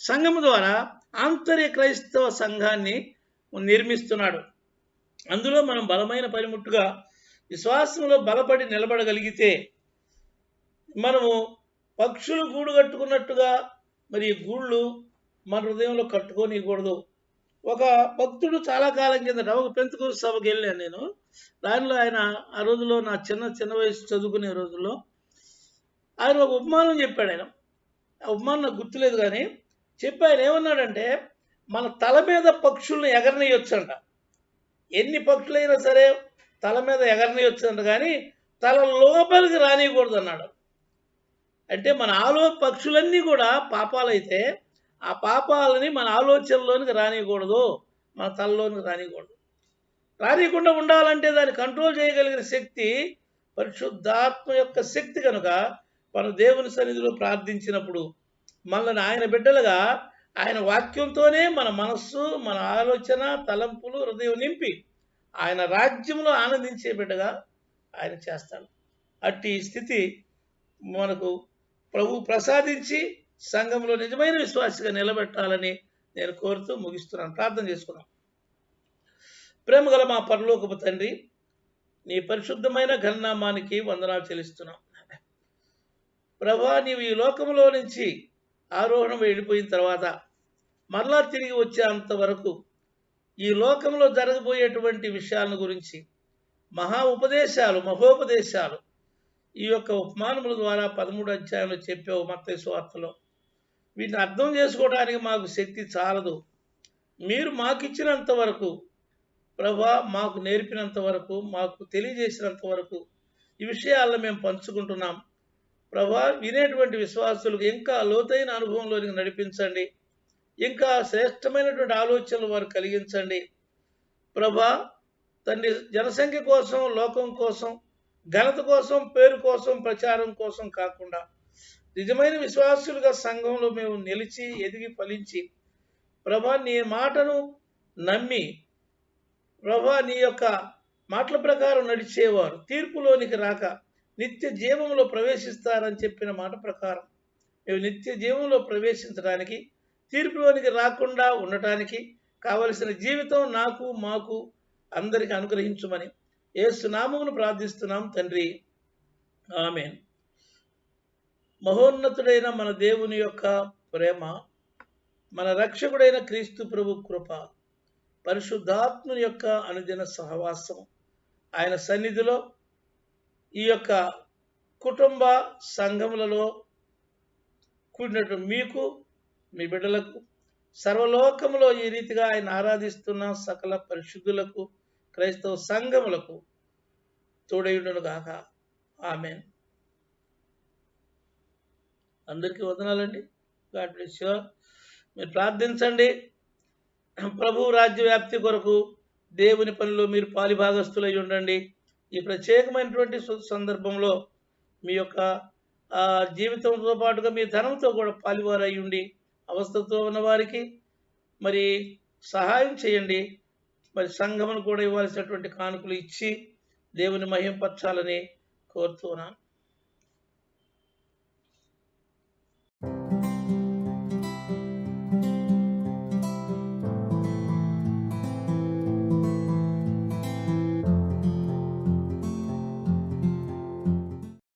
సంఘం ద్వారా ఆంతర్య క్రైస్తవ సంఘాన్ని నిర్మిస్తున్నాడు. అందులో మనం బలమైన పనిముట్టుగా విశ్వాసంలో బలపడి నిలబడగలిగితే మనము పక్షులు గూడు కట్టుకున్నట్టుగా మరి గూళ్ళు మన హృదయంలో కట్టుకోనికూడదు. ఒక భక్తుడు చాలా కాలం కిందట ఒక పెంతెకోస్తు సభకి వెళ్ళాను నేను. దానిలో ఆయన ఆ రోజుల్లో నా చిన్న వయసు చదువుకునే రోజుల్లో ఆయన ఒక ఉపమానం చెప్పాడు. ఆయన ఆ ఉపమానం నాకు గుర్తులేదు కానీ చెప్పి ఆయన ఏమన్నాడంటే, మన తల మీద పక్షుల్ని ఎగరనేయొచ్చంట. ఎన్ని పక్షులైనా సరే తల మీద ఎగరనేయొచ్చంట, కానీ తల లోపలికి రానియకూడదు అన్నాడు. అంటే మన పక్షులన్నీ కూడా పాపాలైతే ఆ పాపాలని మన ఆలోచనలోనికి రానియకూడదు, మన తలలోనికి రానియకూడదు. రానియకుండా ఉండాలంటే దాన్ని కంట్రోల్ చేయగలిగిన శక్తి పరిశుద్ధాత్మ యొక్క శక్తి కనుక మనం దేవుని సన్నిధిలో ప్రార్థించినప్పుడు మనల్ని ఆయన బిడ్డలుగా ఆయన వాక్యంతోనే మన మనస్సు, మన ఆలోచన, తలంపులు, హృదయం నింపి ఆయన రాజ్యంలో ఆనందించే బిడ్డగా ఆయన చేస్తాడు. అట్టి స్థితి మనకు ప్రభు ప్రసాదించి సంఘంలో నిజమైన విశ్వాసిగా నిలబెట్టాలని నేను కోరుతూ ముగిస్తున్నాను. ప్రార్థన చేసుకున్నాం. ప్రేమగల మా పరలోకపు తండ్రి, నీ పరిశుద్ధమైన ఘననామానికి వందనాలు చెల్లిస్తున్నాం. ప్రభా, నీవు ఈ లోకంలో నుంచి ఆరోహణం వెళ్ళిపోయిన తర్వాత మరలా తిరిగి వచ్చేంత వరకు ఈ లోకంలో జరగబోయేటువంటి విషయాల గురించి మహోపదేశాలు ఈ యొక్క ఉపమానముల ద్వారా 13 అధ్యాయంలో చెప్పావు మత్తయి సువార్తలో. వీటిని అర్థం చేసుకోవడానికి మాకు శక్తి చాలదు. మీరు మాకు ఇచ్చినంత వరకు ప్రభా, మాకు నేర్పినంత వరకు, మాకు తెలియజేసినంత వరకు ఈ విషయాలను మేము పంచుకుంటున్నాం. ప్రభా, వినేటువంటి విశ్వాసులకు ఇంకా లోతైన అనుభవంలోనికి నడిపించండి. ఇంకా శ్రేష్టమైనటువంటి ఆలోచనలు వారు కలిగించండి. ప్రభా తండ్రి, జనసంఖ్య కోసం, లోకం కోసం, ఘనత కోసం, పేరు కోసం, ప్రచారం కోసం కాకుండా నిజమైన విశ్వాసులుగా సంఘంలో మేము నిలిచి ఎదిగి ఫలించి ప్రభా నీ మాటను నమ్మి ప్రభా నీ యొక్క మాటల ప్రకారం నడిచేవారు తీర్పులోనికి రాక నిత్య జీవంలో ప్రవేశిస్తారని చెప్పిన మాట ప్రకారం మేము నిత్య జీవంలో ప్రవేశించడానికి తీర్పులోనికి రాకుండా ఉండటానికి కావలసిన జీవితం నాకు మాకు అందరికి అనుగ్రహించుమని యేసు నామమును ప్రార్థిస్తున్నాం తండ్రి, ఆమేన్. మహోన్నతుడైన మన దేవుని యొక్క ప్రేమ, మన రక్షకుడైన క్రీస్తు ప్రభు కృప, పరిశుద్ధాత్ముని యొక్క అనుదిన సహవాసం, ఆయన సన్నిధిలో ఈ యొక్క కుటుంబ సంఘములలో కూడినట్టు మీకు, మీ బిడ్డలకు, సర్వలోకములో ఈ రీతిగా ఆయన ఆరాధిస్తున్న సకల పరిశుద్ధులకు, క్రైస్తవ సంఘములకు తోడయుండును గాక. ఆమేన్. అందరికీ వందనాలండి. God bless you. మీరు ప్రార్థించండి. ప్రభు రాజ్య వ్యాప్తి కొరకు దేవుని పనిలో మీరు పాలిభాగస్తులై ఉండండి. ఈ ప్రత్యేకమైనటువంటి సందర్భంలో మీ యొక్క జీవితంతో పాటుగా మీ ధనంతో కూడా పాలివారై ఉండి అవస్థతో ఉన్న వారికి మరి సహాయం చేయండి. మరి సంఘమును కూడా ఇవ్వాల్సినటువంటి కానుకలు ఇచ్చి దేవుని మహింపరచాలని కోరుతున్నాను.